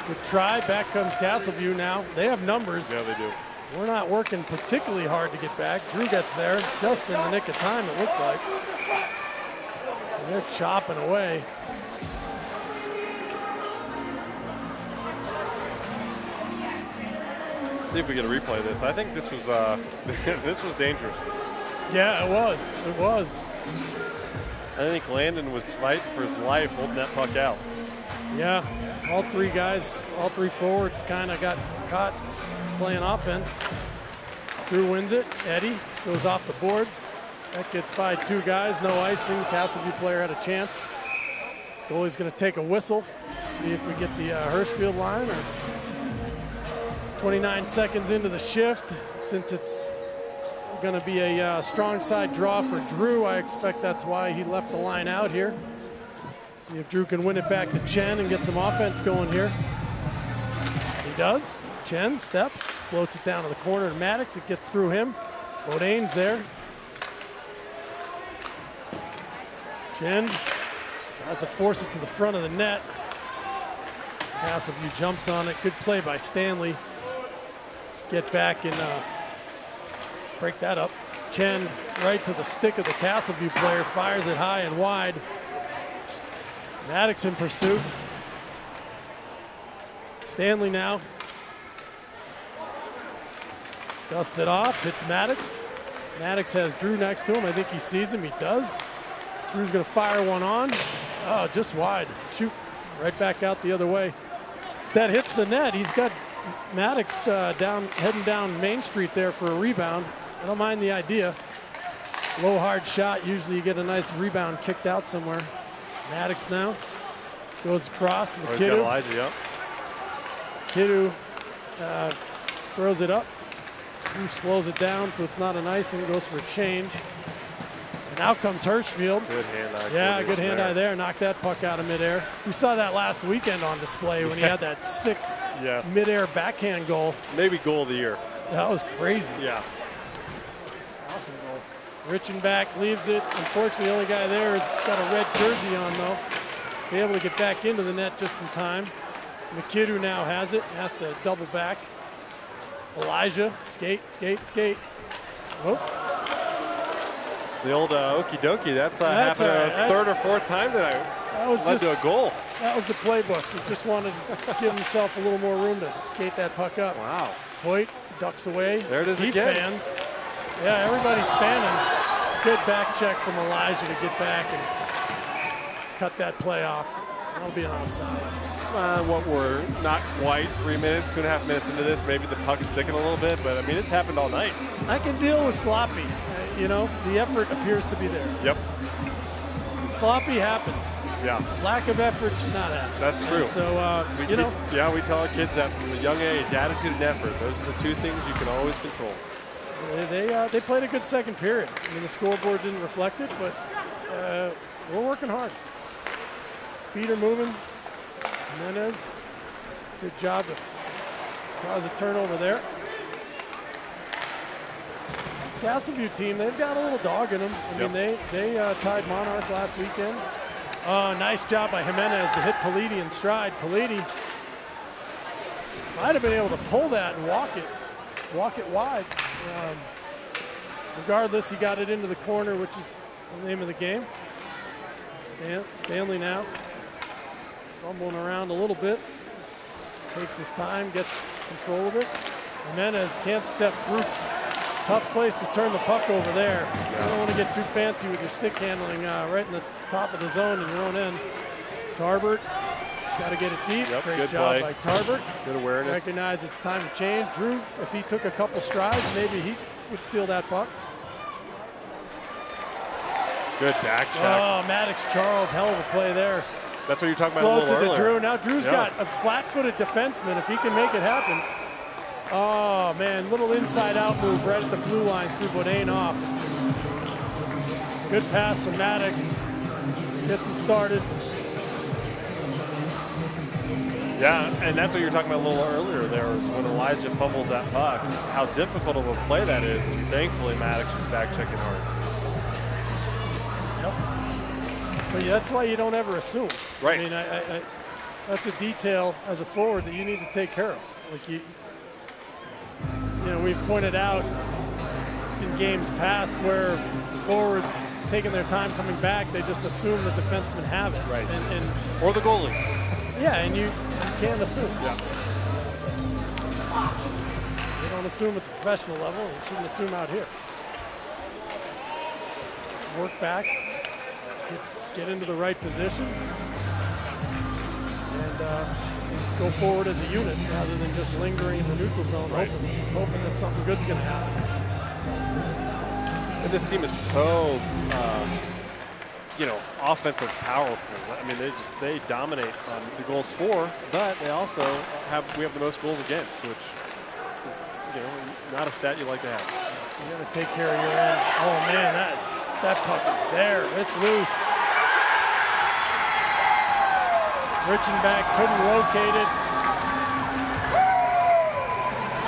Good try. Back comes Castleview now. They have numbers. Yeah, they do. We're not working particularly hard to get back. Drew gets there just in the nick of time, it looked like. And they're chopping away. See if we get a replay of this. I think this was this was dangerous. Yeah, it was. It was. I think Landon was fighting for his life holding that puck out. Yeah, all three guys, all three forwards kind of got caught playing offense. Drew wins it. Eddie goes off the boards. That gets by two guys, no icing. Castleview player had a chance. Goalie's going to take a whistle. See if we get the Hirschfield line. Or 29 seconds into the shift. Since it's going to be a strong side draw for Drew, I expect that's why he left the line out here. See if Drew can win it back to Chen and get some offense going here. He does. Chen steps, floats it down to the corner to Maddox. It gets through him. Bodain's there. Chen tries to force it to the front of the net. Castleview jumps on it. Good play by Stanley. Get back and break that up. Chen right to the stick of the Castleview player, fires it high and wide. Maddox in pursuit. Stanley now. Dusts it off, hits Maddox. Maddox has Drew next to him. I think he sees him, he does. Drew's gonna fire one on. Oh, just wide. Shoot, right back out the other way. That hits the net. He's got Maddox heading down Main Street there for a rebound. I don't mind the idea. Low hard shot. Usually you get a nice rebound kicked out somewhere. Maddox now goes across. Oh, he's got McKidoo. Elijah, yep. Kiddu throws it up. Drew slows it down so it's not an icing. Goes for a change. And out comes Hirschfield. Good hand-eye. Yeah, good hand-eye there. Knocked that puck out of midair. We saw that last weekend on display when he had that sick midair backhand goal. Maybe goal of the year. That was crazy. Yeah. Awesome goal. Richenbach leaves it. Unfortunately, the only guy there has got a red jersey on, though. So able to get back into the net just in time. McKidoo now has it. Has to double back. Elijah, skate, skate, skate. Whoop. The old okie dokie. That's happened a third or fourth time that led to a goal. That was the playbook. He just wanted to give himself a little more room to skate that puck up. Wow. Hoyt ducks away. There it is he again. fans. Yeah, everybody's fanning. Good back check from Elijah to get back and cut that play off. That'll be an offside. What we're not quite 3 minutes, 2.5 minutes into this. Maybe the puck's sticking a little bit, but I mean, it's happened all night. I can deal with sloppy. You know, the effort appears to be there. Yep. Sloppy happens. Yeah. Lack of effort should not happen. That's true. And so, we tell our kids that from a young age, attitude and effort. Those are the two things you can always control. they played a good second period. I mean, the scoreboard didn't reflect it, but we're working hard. Feet are moving. Jimenez, good job to cause a turnover there. This Castleview team, they've got a little dog in them. I mean, they tied Monarch last weekend. Nice job by Jimenez to hit Politi in stride. Politi might have been able to pull that and walk it wide. Regardless, he got it into the corner, which is the name of the game. Stanley now fumbling around a little bit. Takes his time, gets control of it. Jimenez can't step through. Tough place to turn the puck over there. You don't want to get too fancy with your stick handling right in the top of the zone in your own end. Tarbert, got to get it deep. Yep, Great good job play. by Tarbert. Good awareness. Recognize it's time to change. Drew, if he took a couple strides, maybe he would steal that puck. Good back check. Oh, Maddox Charles, hell of a play there. That's what you're talking about a Floats it little to earlier. Drew. Now Drew's got a flat-footed defenseman. If he can make it happen. Oh, man, little inside-out move right at the blue line through Boudin off. Good pass from Maddox. Gets him started. Yeah, and that's what you were talking about a little earlier there, was when Elijah fumbles that puck, how difficult of a play that is. And thankfully, Maddox was back checking hard. Yep. But that's why you don't ever assume. Right. I mean, that's a detail as a forward that you need to take care of. Like you know, we've pointed out in games past where forwards taking their time coming back, they just assume the defensemen have it. Right. And or the goalie. yeah, and you can't assume. Yeah. You don't assume at the professional level. You shouldn't assume out here. Work back, get into the right position, and go forward as a unit rather than just lingering in the neutral zone, hoping that something good's going to happen. And this team is so, offensive powerful. I mean, they dominate on the goals for, but they also we have the most goals against, which is, not a stat you like to have. You got to take care of your end. Oh man, that puck is there. It's loose. Richenbach couldn't locate it.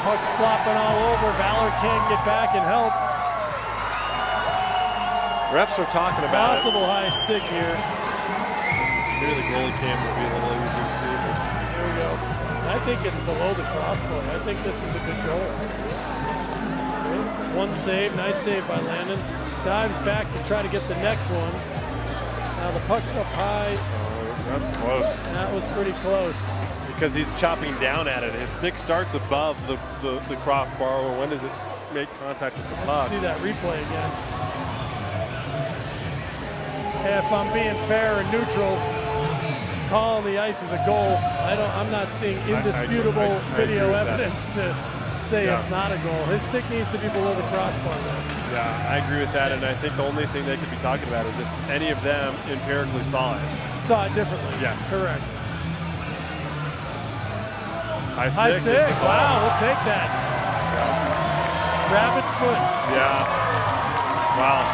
Puck's flopping all over. Valor can't get back and help. Refs are talking about Possible high stick here. Maybe the goalie cam will be a little easier to see. There we go. I think it's below the crossbar. I think this is a good goal. One save, nice save by Landon. Dives back to try to get the next one. Now the puck's up high. Oh, that's close. That was pretty close. Because he's chopping down at it. His stick starts above the crossbar. Or when does it make contact with the puck? See that replay again. If I'm being fair and neutral, calling the ice as a goal, I'm not seeing indisputable video evidence to say Yeah. it's not a goal. His stick needs to be below the crossbar there. Yeah, I agree with that, and I think the only thing they could be talking about is if any of them empirically saw it. Saw it differently. Yes. Correct. High High stick. stick. Wow, we'll take that. Rabbit's foot. Yeah. Wow.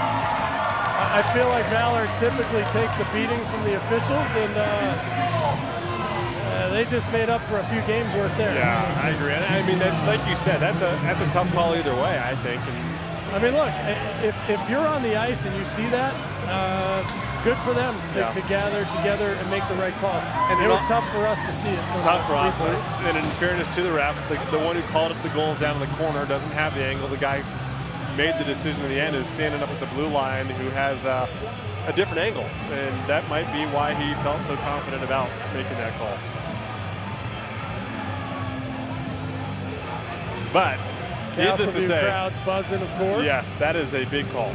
I feel like Valor typically takes a beating from the officials, and they just made up for a few games worth there. Yeah, I agree. And I mean, that, like you said, that's a tough call either way, I think. And I mean, look, if you're on the ice and you see that, good for them to gather together and make the right call. And it was tough for us to see it. tough for us. And in fairness to the refs, the one who called it the goal is down in the corner, doesn't have the angle. The guy made the decision in the end is standing up at the blue line who has a different angle. And that might be why he felt so confident about making that call. But needless to say, crowd's buzzing, of course. yes, that is a big call.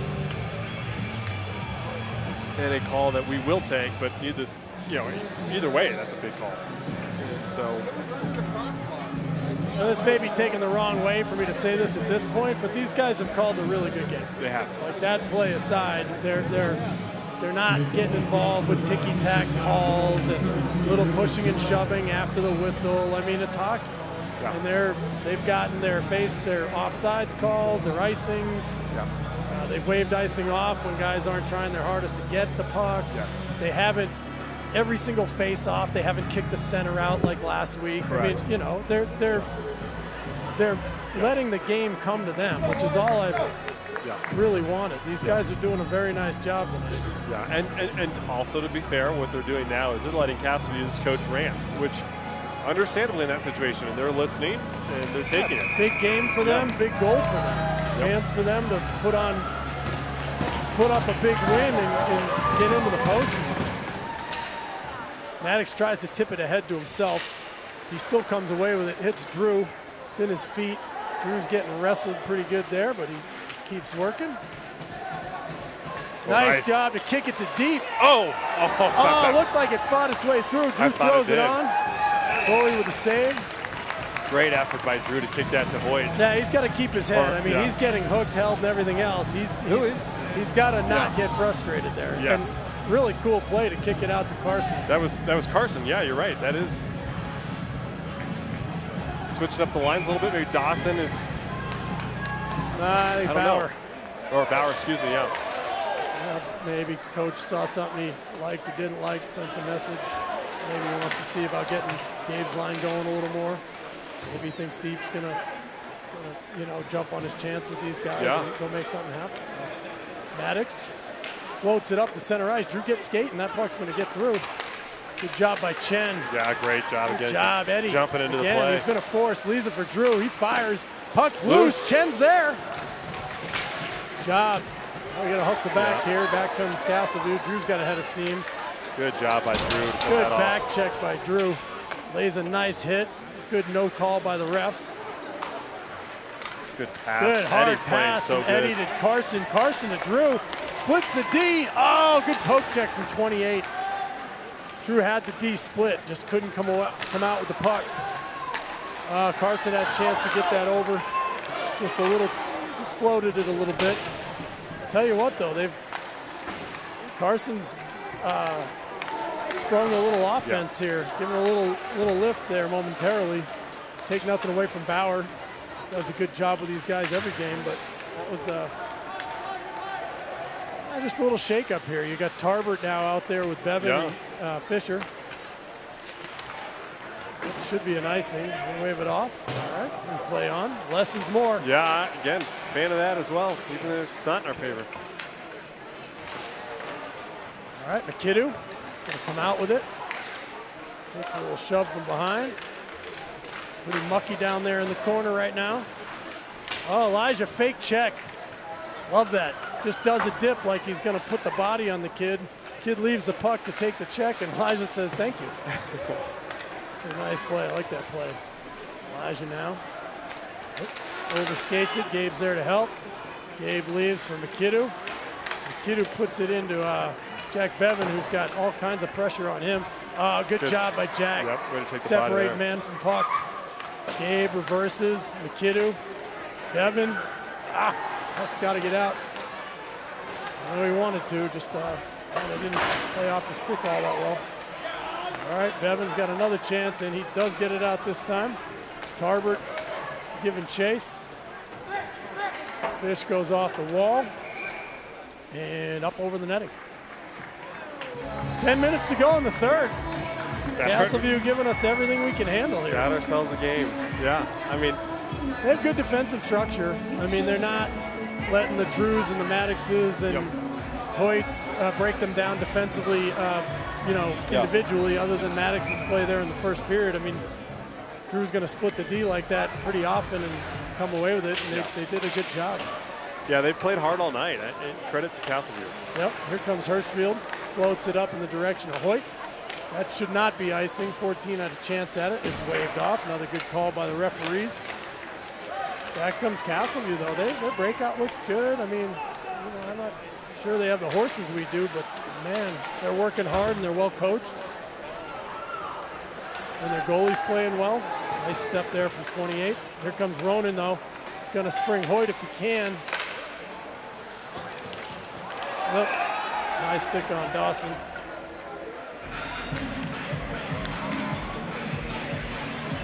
And a call that we will take, but either way, that's a big call. So Now, this may be taken the wrong way for me to say this at this point, but these guys have called a really good game. they have to. Like that play aside, they're not getting involved with ticky-tack calls and little pushing and shoving after the whistle. I mean, it's hockey. Yeah. And they've gotten their offsides calls, their icings. Yeah. They've waved icing off when guys aren't trying their hardest to get the puck. Yes. They haven't, every single face-off, they haven't kicked the center out like last week. Right. I mean, they're letting the game come to them, which is all I've really wanted. These guys are doing a very nice job tonight. Yeah, and also to be fair, what they're doing now is they're letting Castle use Coach Rant, which understandably in that situation, and they're listening and they're taking it. Big game for them, big goal for them. Chance for them to put up a big win and get into the postseason. Maddox tries to tip it ahead to himself. He still comes away with it, hits Drew. It's in his feet. Drew's getting wrestled pretty good there, but he keeps working. Nice job to kick it to deep. Oh, it looked like it fought its way through. Drew throws it on. Goalie with a save. Great effort by Drew to kick that to Hoyt. Yeah, he's got to keep his head. I mean, he's getting hooked, held, and everything else. He's got to not get frustrated there. Yes. And really cool play to kick it out to Carson. That was Carson. Yeah, you're right. That is. Switching up the lines a little bit. Maybe Dawson is. I think Bauer. Or Bauer, excuse me, yeah. Maybe coach saw something he liked or didn't like, sent a message. Maybe he wants to see about getting Gabe's line going a little more. Maybe he thinks Deep's gonna jump on his chance with these guys and go make something happen. So Maddox floats it up to center ice. Drew gets skating. That puck's gonna get through. Good job by Chen. Yeah, great job again. Good job, Eddie. Jumping into the Again, play. he's been a force. Leaves it for Drew. He fires. Puck's loose. Chen's there. Good job. We got to hustle back here. Back comes Castleview. Drew's got a head of steam. Good job by Drew to put Good that back off. check by Drew. Lays a nice hit. Good no call by the refs. Good pass. Good hard Eddie's playing pass so from good. Eddie to Carson. Carson to Drew. Splits the D. Oh, good poke check from 28. Drew had the D split. Just couldn't come out with the puck. Carson had a chance to get that over. Just floated it a little bit. Tell you what, though, Carson's sprung a little offense here, giving a little lift there momentarily. Take nothing away from Bauer. Does a good job with these guys every game, but that was just a little shake-up here. You got Tarbert now out there with Bevan and Fisher. It should be an icing. We'll wave it off. All right, and play on. Less is more. Yeah, again, fan of that as well, even if it's not in our favor. All right, McKidoo is going to come out with it. Takes a little shove from behind. It's pretty mucky down there in the corner right now. Oh, Elijah, fake check. Love that. Just does a dip like he's going to put the body on the kid. Kid leaves the puck to take the check, and Elijah says, thank you. It's a nice play. I like that play. Elijah now overskates it. Gabe's there to help. Gabe leaves for McKidoo. McKidoo puts it into Jack Bevan, who's got all kinds of pressure on him. Good job by Jack. Yep, way to take the Separate body there. man from puck. Gabe reverses, McKidoo, Devin, that's got to get out. I know he wanted to, just kind of didn't play off the stick all that well. All right, Bevan's got another chance, and he does get it out this time. Tarbert giving chase. Fish goes off the wall and up over the netting. 10 minutes to go in the third. Castleview giving us everything we can handle here. Got ourselves a game. Yeah, I mean, they have good defensive structure. I mean, they're not letting the Drews and the Maddoxes and Hoyts break them down defensively, individually, other than Maddox's play there in the first period. I mean, Drew's going to split the D like that pretty often and come away with it, and they did a good job. Yeah, they played hard all night. Credit to Castleview. Yep, here comes Hirschfield, floats it up in the direction of Hoyt. That should not be icing. 14 had a chance at it. It's waved off. Another good call by the referees. Back comes Castleview, though. Their breakout looks good. I mean, I'm not sure they have the horses we do, but man, they're working hard and they're well coached. And their goalie's playing well. Nice step there from 28. Here comes Ronan, though. He's going to spring Hoyt if he can. Well, nice stick on Dawson.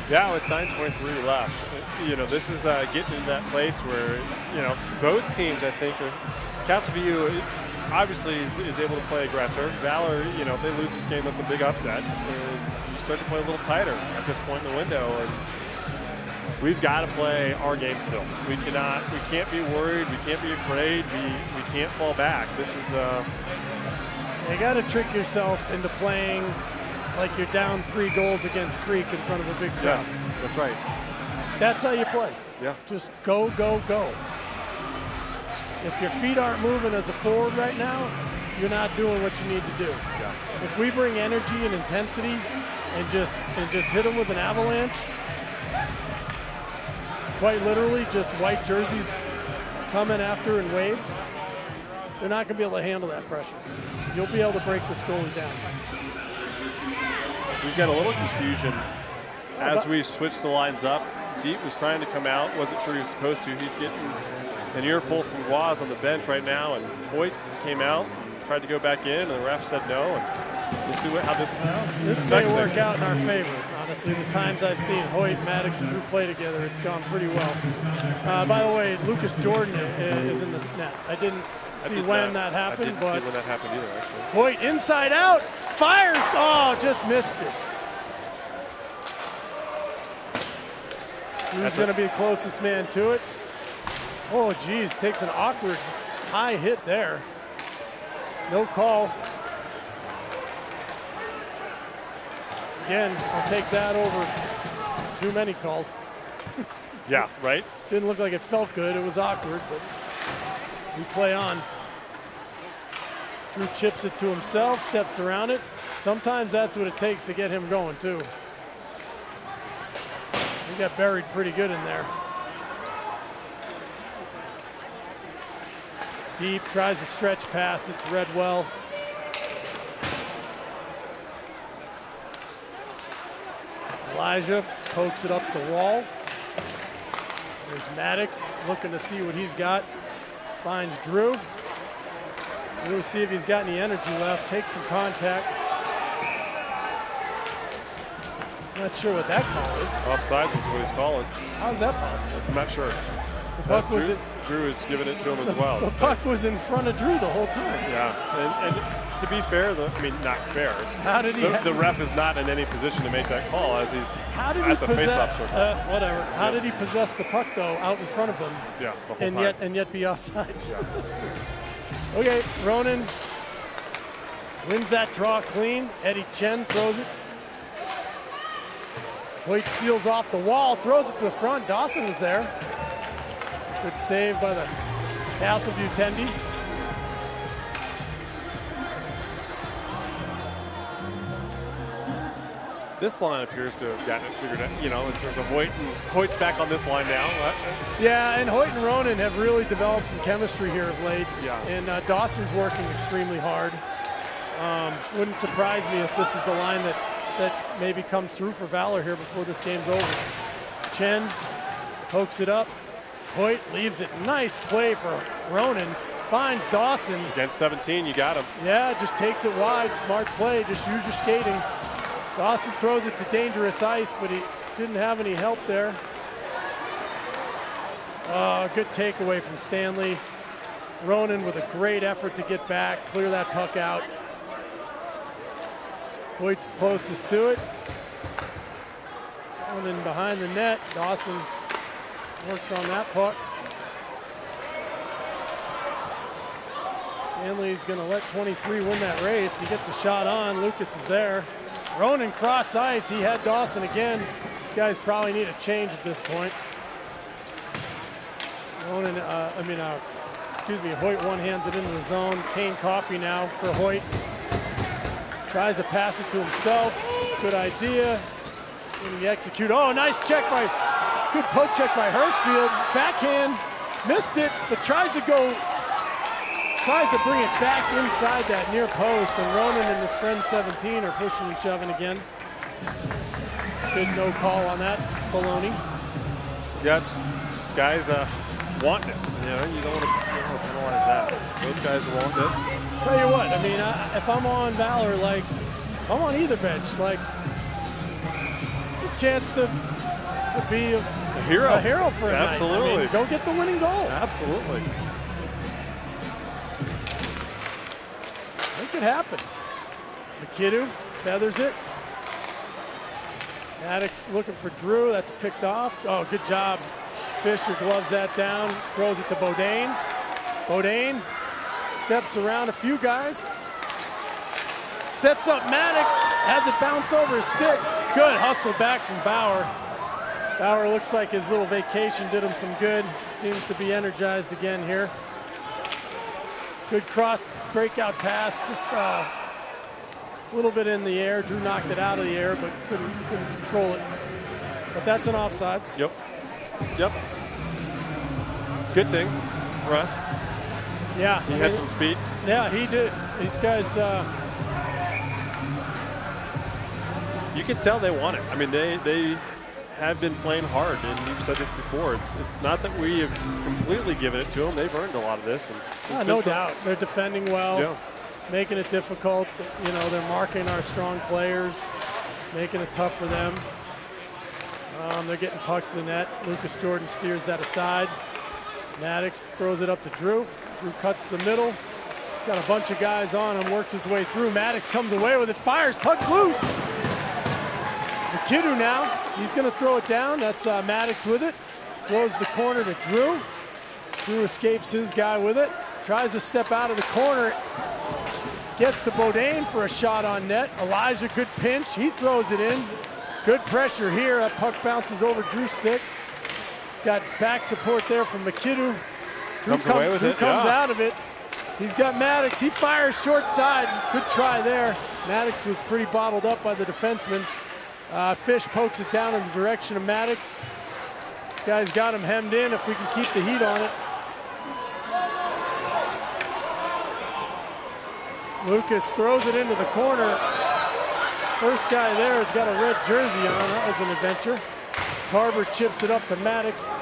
Yeah, with 9:23 left, this is getting in that place where, both teams, I think, Castleview obviously is able to play aggressor. Valor, if they lose this game, that's a big upset. You start to play a little tighter at this point in the window, and we've got to play our game still. We can't be worried, we can't be afraid, we can't fall back. This is you got to trick yourself into playing like you're down 3 goals against Creek in front of a big crowd. Yes, that's right. That's how you play. Yeah. Just go, go, go. If your feet aren't moving as a forward right now, you're not doing what you need to do. Yeah. If we bring energy and intensity and just hit them with an avalanche, quite literally just white jerseys coming after in waves, they're not going to be able to handle that pressure. You'll be able to break this goalie down. We've got a little confusion as we switched the lines up. Deep was trying to come out, wasn't sure he was supposed to. He's getting an earful from Waz on the bench right now, and Hoyt came out, tried to go back in, and the ref said no. And we'll see how this may work out in our favor. Honestly, the times I've seen Hoyt, Maddox, and Drew play together, it's gone pretty well. By the way, Lucas Jordan is in the net. I didn't see when that happened, I didn't see when that happened either, actually. Hoyt inside out, fires, just missed it. Drew's going to be the closest man to it. Oh, geez, takes an awkward high hit there. No call. Again, I'll take that over too many calls. Yeah, right? Didn't look like it felt good. It was awkward, but we play on. Drew chips it to himself, steps around it. Sometimes that's what it takes to get him going, too. He got buried pretty good in there. Deep, tries to stretch pass. It's read well. Elijah pokes it up the wall. There's Maddox looking to see what he's got. Finds Drew. We'll see if he's got any energy left. Takes some contact. Not sure what that call is. Offsides is what he's calling. How's that possible? I'm not sure. The puck was in, Drew is giving it to him as well. The puck was in front of Drew the whole time. Yeah, and to be fair, not fair. How did he? The ref is not in any position to make that call as he's at the possess, face-off circle. whatever. How did he possess the puck though out in front of him? Yeah, the whole time. And yet be offsides. Yeah. That's weird. Okay, Ronan wins that draw clean. Eddie Chen throws it. Hoyt seals off the wall, throws it to the front. Dawson was there. Good save by the Castleview Tendy. This line appears to have gotten it figured out, in terms of Hoyt. And Hoyt's back on this line now. Yeah, and Hoyt and Ronan have really developed some chemistry here of late. Yeah. And Dawson's working extremely hard. Wouldn't surprise me if this is the line that maybe comes through for Valor here before this game's over. Chen pokes it up. Hoyt leaves it. Nice play for Ronan. Finds Dawson. Against 17, you got him. Yeah, just takes it wide. Smart play. Just use your skating. Dawson throws it to dangerous ice, but he didn't have any help there. Good takeaway from Stanley. Ronan with a great effort to get back, clear that puck out. Hoyt's closest to it. Ronan behind the net. Dawson works on that puck. Stanley's going to let 23 win that race. He gets a shot on. Lucas is there. Ronan cross ice. He had Dawson again. These guys probably need a change at this point. Ronan, Hoyt one-hands it into the zone. Kane Coffey now for Hoyt. Tries to pass it to himself. Good idea. Didn't he execute? Oh, nice check good poke check by Hurstfield. Backhand, missed it, but tries to bring it back inside that near post, and Ronan and his friend 17 are pushing and shoving again. Good no call on that, baloney. Yeah, just guys wanting it. You know, you don't want to penalize that. Both guys want it. Tell you what, I mean, if I'm on Valor, like, I'm on either bench, like, it's a chance to be a hero for a night. Absolutely. I mean, go get the winning goal. Absolutely. Make it happen. McKidoo feathers it. Maddox looking for Drew. That's picked off. Oh, good job. Fisher gloves that down, throws it to Bodine. Bodine steps around a few guys. Sets up Maddox, has it bounce over his stick. Good hustle back from Bauer. Bauer looks like his little vacation did him some good. Seems to be energized again here. Good cross breakout pass, just a little bit in the air. Drew knocked it out of the air, but couldn't control it. But that's an offsides. Yep. Good thing for us. Yeah. He had some speed. Yeah, he did. These guys. You can tell they want it. I mean, they have been playing hard, and you've said this before. It's not that we have completely given it to them. They've earned a lot of this. And No doubt. They're defending well, yeah. Making it difficult. You know, they're marking our strong players, making it tough for them. They're getting pucks to the net. Lucas Jordan steers that aside. Maddox throws it up to Drew. Drew cuts the middle. He's got a bunch of guys on him, works his way through. Maddox comes away with it, fires, puck's loose. McKidoo now, he's going to throw it down. That's Maddox with it. Throws the corner to Drew. Drew escapes his guy with it. Tries to step out of the corner. Gets to Bodine for a shot on net. Elijah, good pinch. He throws it in. Good pressure here. That puck bounces over Drew's stick. He's got back support there from McKidoo. Drew comes out of it. He's got Maddox. He fires short side. Good try there. Maddox was pretty bottled up by the defenseman. Fish pokes it down in the direction of Maddox. This guy's got him hemmed in if we can keep the heat on it. Lucas throws it into the corner. First guy there has got a red jersey on. That was an adventure. Tarver chips it up to Maddox.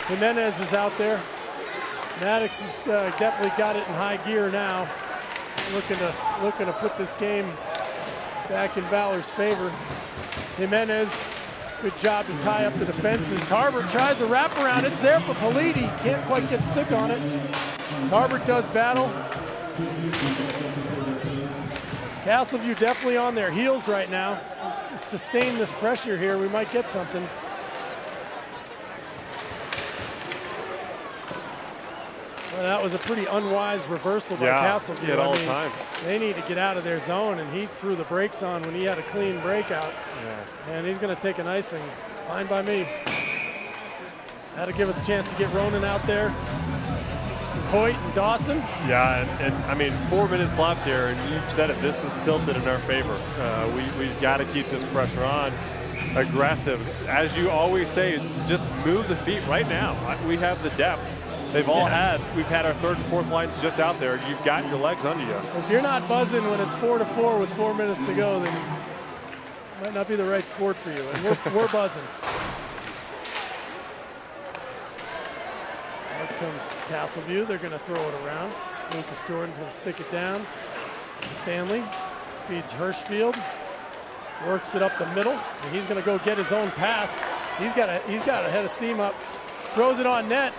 Jimenez is out there. Maddox has definitely got it in high gear now. Looking to put this game back in Valor's favor. Jimenez, good job to tie up the defense. And Tarver tries a wraparound. It's there for Politi. Can't quite get stick on it. Tarver does battle. Castleview definitely on their heels right now. Sustain this pressure here, we might get something. Well, that was a pretty unwise reversal by Castleview. Yeah, all the time. They need to get out of their zone, and he threw the brakes on when he had a clean breakout. Yeah. And he's going to take an icing. Fine by me. That'll give us a chance to get Ronan out there. Hoyt and Dawson. Yeah, and I mean, 4 minutes left here, and you've said it, this is tilted in our favor. We've got to keep this pressure on. Aggressive. As you always say, just move the feet right now. We have the depth. We've had our third and fourth lines just out there. You've got your legs under you. If you're not buzzing when it's 4-4 with 4 minutes to go, then it might not be the right sport for you. And we're buzzing. comes Castleview. They're going to throw it around. Lucas Jordan's going to stick it down. Stanley feeds Hirschfield. Works it up the middle. And he's going to go get his own pass. He's got a head of steam up. Throws it on net.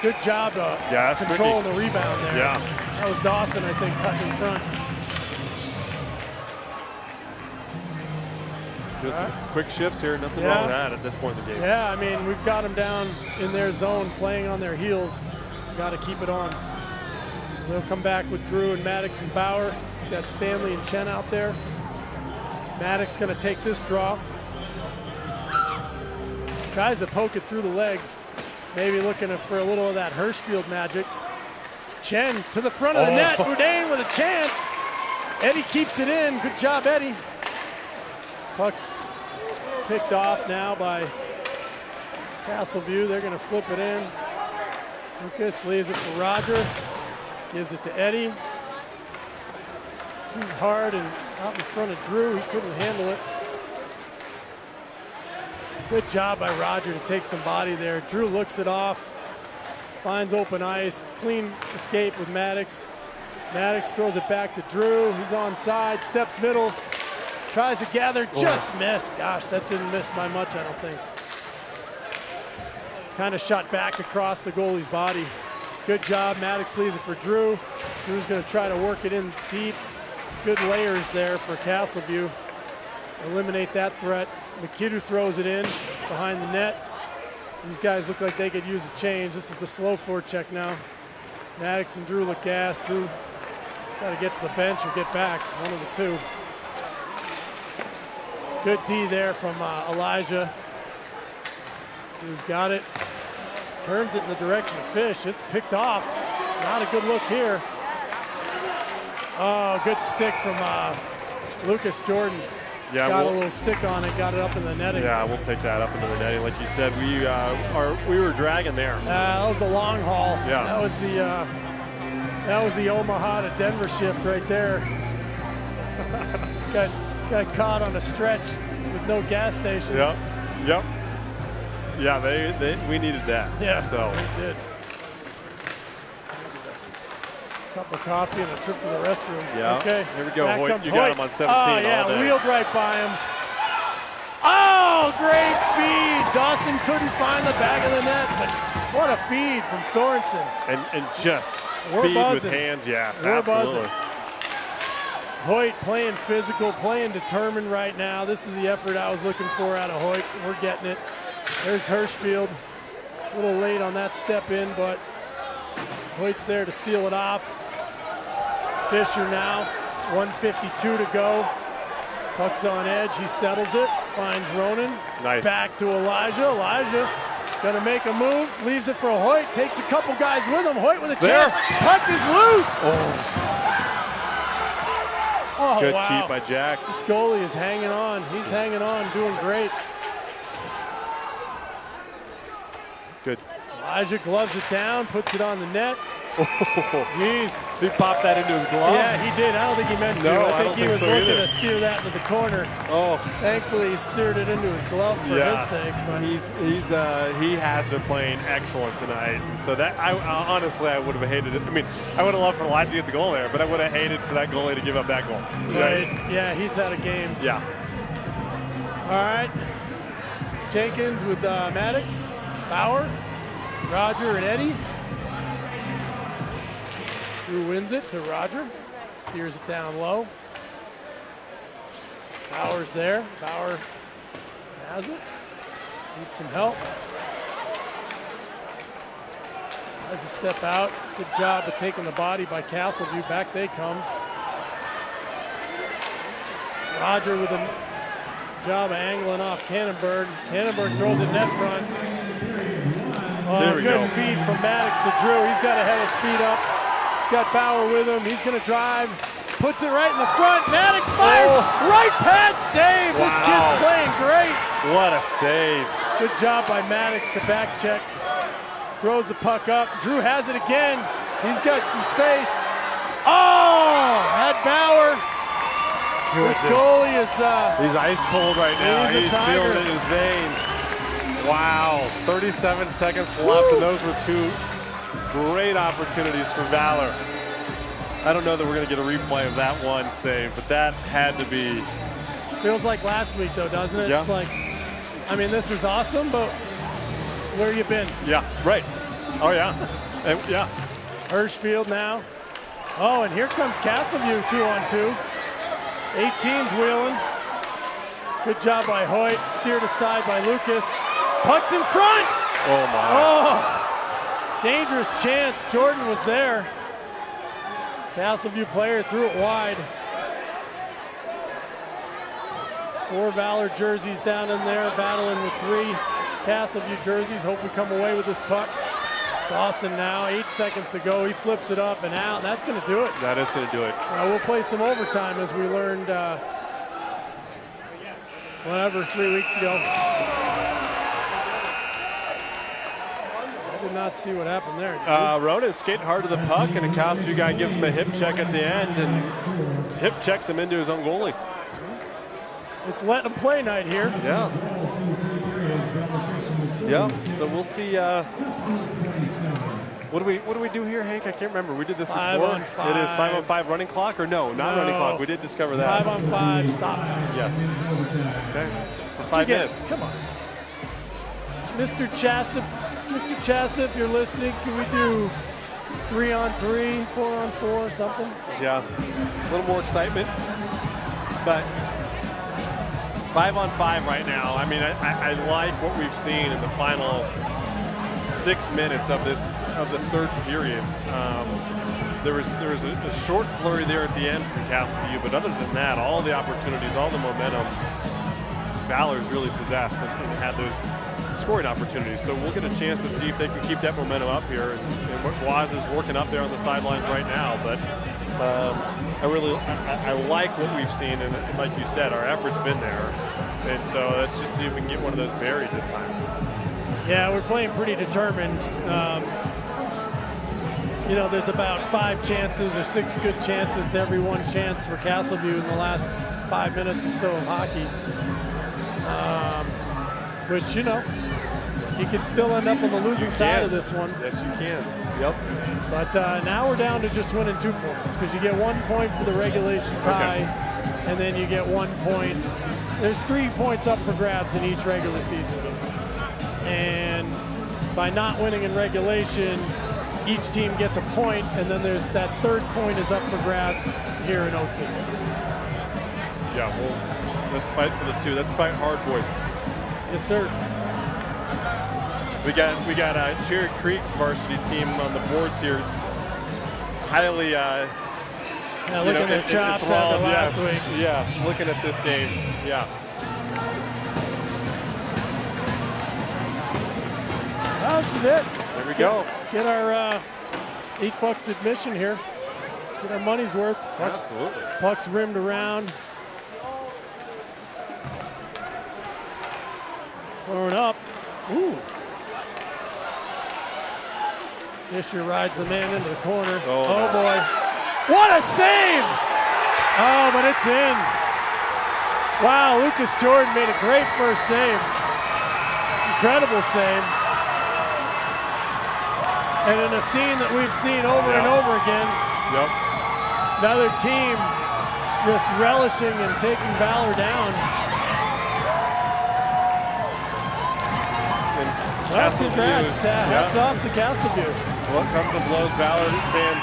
Good job controlling the rebound there. Yeah. That was Dawson, I think, cutting in front. Doing some quick shifts here. Nothing wrong with that at this point in the game. Yeah, I mean, we've got them down in their zone, playing on their heels. Got to keep it on. So they'll come back with Drew and Maddox and Bauer. He's got Stanley and Chen out there. Maddox going to take this draw. Tries to poke it through the legs. Maybe looking for a little of that Hirschfield magic. Chen to the front of the net. Bourdain with a chance. Eddie keeps it in. Good job, Eddie. Puck's picked off now by Castleview. They're going to flip it in. Lucas leaves it for Roger. Gives it to Eddie. Too hard and out in front of Drew. He couldn't handle it. Good job by Roger to take some body there. Drew looks it off. Finds open ice. Clean escape with Maddox. Maddox throws it back to Drew. He's onside. Steps middle. Tries to gather. Just missed. Gosh, that didn't miss by much, I don't think. Kind of shot back across the goalie's body. Good job. Maddox leaves it for Drew. Drew's going to try to work it in deep. Good layers there for Castleview. Eliminate that threat. McKidoo throws it in. It's behind the net. These guys look like they could use a change. This is the slow forecheck now. Maddox and Drew look gassed. Drew got to get to the bench or get back. One of the two. Good D there from Elijah. Drew's got it. Turns it in the direction of Fish. It's picked off. Not a good look here. Oh, good stick from Lucas Jordan. Yeah, got a little stick on it, got it up in the netting. Yeah, we'll take that up into the netting. Like you said, we were dragging there. That was the long haul. Yeah. That was the Omaha to Denver shift right there. got caught on a stretch with no gas stations. Yep. Yeah, we needed that. Yeah, so we did. Cup of coffee and a trip to the restroom. Yeah. Okay. Here we go. Back Hoyt, comes you Hoyt. got him on 17 Oh, yeah, all day. wheeled right by him. Oh, great feed. Dawson couldn't find the back of the net, but what a feed from Sorensen. And just speed with hands, yes, We're absolutely. buzzing. Hoyt playing physical, playing determined right now. This is the effort I was looking for out of Hoyt. We're getting it. There's Hirschfield. A little late on that step in, but Hoyt's there to seal it off. Fisher now, 1:52 to go. Puck's on edge, he settles it, finds Ronan. Nice. Back to Elijah. Elijah gonna make a move, leaves it for Hoyt, takes a couple guys with him. Hoyt with a chance. Puck is loose. Oh, Good wow. keep by Jack. This goalie is hanging on. He's hanging on, doing great. Good. Elijah gloves it down, puts it on the net. Jeez. He popped that into his glove? Yeah, he did. I don't think he meant to. No, I think he was so looking either. to steer that into the corner. Oh. Thankfully, he steered it into his glove for his sake. But He has been playing excellent tonight. And so that, honestly, I would have hated it. I mean, I would have loved for Elijah to get the goal there, but I would have hated for that goalie to give up that goal. right. Yeah, he's had a game. Yeah. All right. Jenkins with Maddox, Bauer, Roger, and Eddie. Drew wins it to Roger. Steers it down low. Bauer's there. Bauer has it. Needs some help. Tries to step out. Good job of taking the body by Castleview. Back they come. Roger with a job of angling off Cannonberg. Cannonberg throws it net front. There we good go. feed from Maddox to Drew. He's got a head of speed up. He's got Bauer with him. He's going to drive. Puts it right in the front. Maddox fires. Right pad save. This kid's playing great. What a save. Good job by Maddox to back check. Throws the puck up. Drew has it again. He's got some space. Oh, had Bauer. This goalie is he's ice cold right now. He's a He's tiger. feeling it in his veins. Wow, 37 seconds left, and those were two great opportunities for Valor. I don't know that we're going to get a replay of that one save, but that had to be. Feels like last week, though, doesn't it? Yeah. It's like, I mean, this is awesome, but where you been? Yeah, right. Oh, yeah. And, yeah. Hirschfield now. Oh, and here comes Castleview 2-on-2. 18's wheeling. Good job by Hoyt. Steered aside by Lucas. Puck's in front. Oh, my. Oh, dangerous chance. Jordan was there. Castleview player threw it wide. 4 Valor jerseys down in there, battling with 3 Castleview jerseys. Hope we come away with this puck. Dawson now, 8 seconds to go. He flips it up and out. That's going to do it. That is going to do it. We'll play some overtime, as we learned, 3 weeks ago. I did not see what happened there. Ronan skating hard to the puck, and a Castleview guy gives him a hip check at the end, and hip checks him into his own goalie. It's letting him play night here. Yeah. Yeah. So we'll see. What do we do here, Hank? I can't remember. We did this 5 before. on 5. It is 5-on-5 running clock, or no? Not running clock. We did discover that. 5-on-5 stop time. Yes. Okay. For 5 Again, minutes. come on. Mr. Chassip, if you're listening, can we do 3-on-3, 4-on-4, something? Yeah. A little more excitement. But 5-on-5 right now. I mean, I like what we've seen in the final 6 minutes of the third period. There was a short flurry there at the end from Castleview, but other than that, all the opportunities, all the momentum, Valor's really possessed and had those scoring opportunities. So we'll get a chance to see if they can keep that momentum up here. And Waz is working up there on the sidelines right now, but I like what we've seen, and like you said, our effort's been there. And so let's just see if we can get one of those buried this time. Yeah, we're playing pretty determined. There's about 5 chances or 6 good chances to every 1 chance for Castleview in the last 5 minutes or so of hockey. Which, you can still end up on the losing side of this one. Yes, you can. Yep. But now we're down to just winning 2 points, because you get 1 point for the regulation tie, and then you get 1 point. There's 3 points up for grabs in each regular season game. And by not winning in regulation, each team gets a point, and then there's that 3rd point is up for grabs here in OT. Yeah, well, let's fight for the 2. Let's fight hard, boys. Yes, sir. We got Cherry Creek's varsity team on the boards here. Highly, looking at chops after last week. Yeah, looking at this game. Yeah. Well, this is it. There we go. Get our $8 admission here. Get our money's worth. Absolutely. Puck's rimmed around. Throwing up. Ooh. Fisher rides the man into the corner. Oh boy. What a save! Oh, but it's in. Wow, Lucas Jordan made a great first save. Incredible save. And in a scene that we've seen over and over again, another team just relishing and taking Valor down. Well, congrats. Hats off to Castleview. Well, it comes and blows Valor fans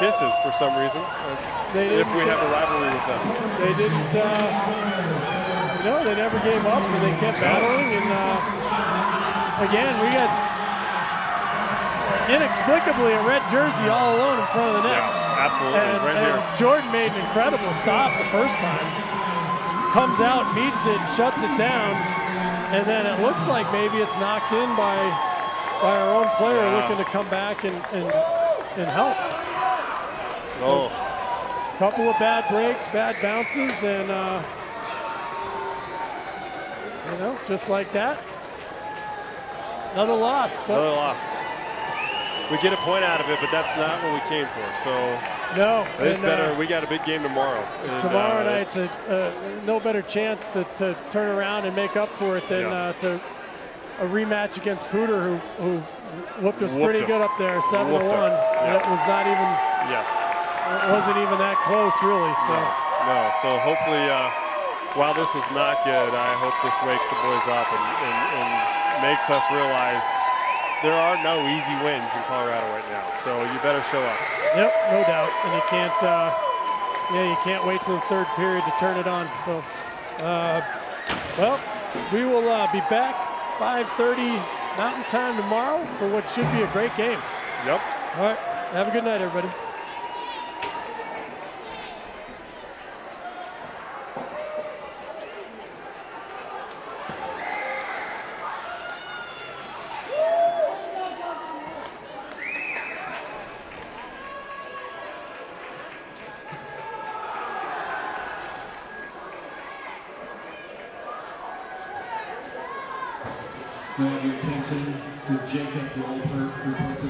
kisses for some reason, if we have a rivalry with them. They didn't, they never gave up, and they kept battling. And again, we got inexplicably a red jersey all alone in front of the net. Yeah, absolutely, and here. Jordan made an incredible stop the first time. Comes out, meets it, shuts it down, and then it looks like maybe it's knocked in by our own player looking to come back and help. So, couple of bad breaks, bad bounces, and just like that, another loss. Another loss. We get a point out of it, but that's not what we came for. So this better. We got a big game tomorrow. And, tomorrow night's no better chance to turn around and make up for it than to a rematch against Pooter, who whooped us Whooped pretty us. good up there, 7-1. Whooped us, yeah. It was not even. Yes. It wasn't even that close, really. So. No. So hopefully, while this was not good, I hope this wakes the boys up and makes us realize there are no easy wins in Colorado right now. So you better show up. Yep, no doubt. And you can't. You can't wait till the third period to turn it on. So, well, we will be back 5:30 Mountain Time tomorrow for what should be a great game. Yep. All right. Have a good night, everybody. Now your attention with Jacob Walter report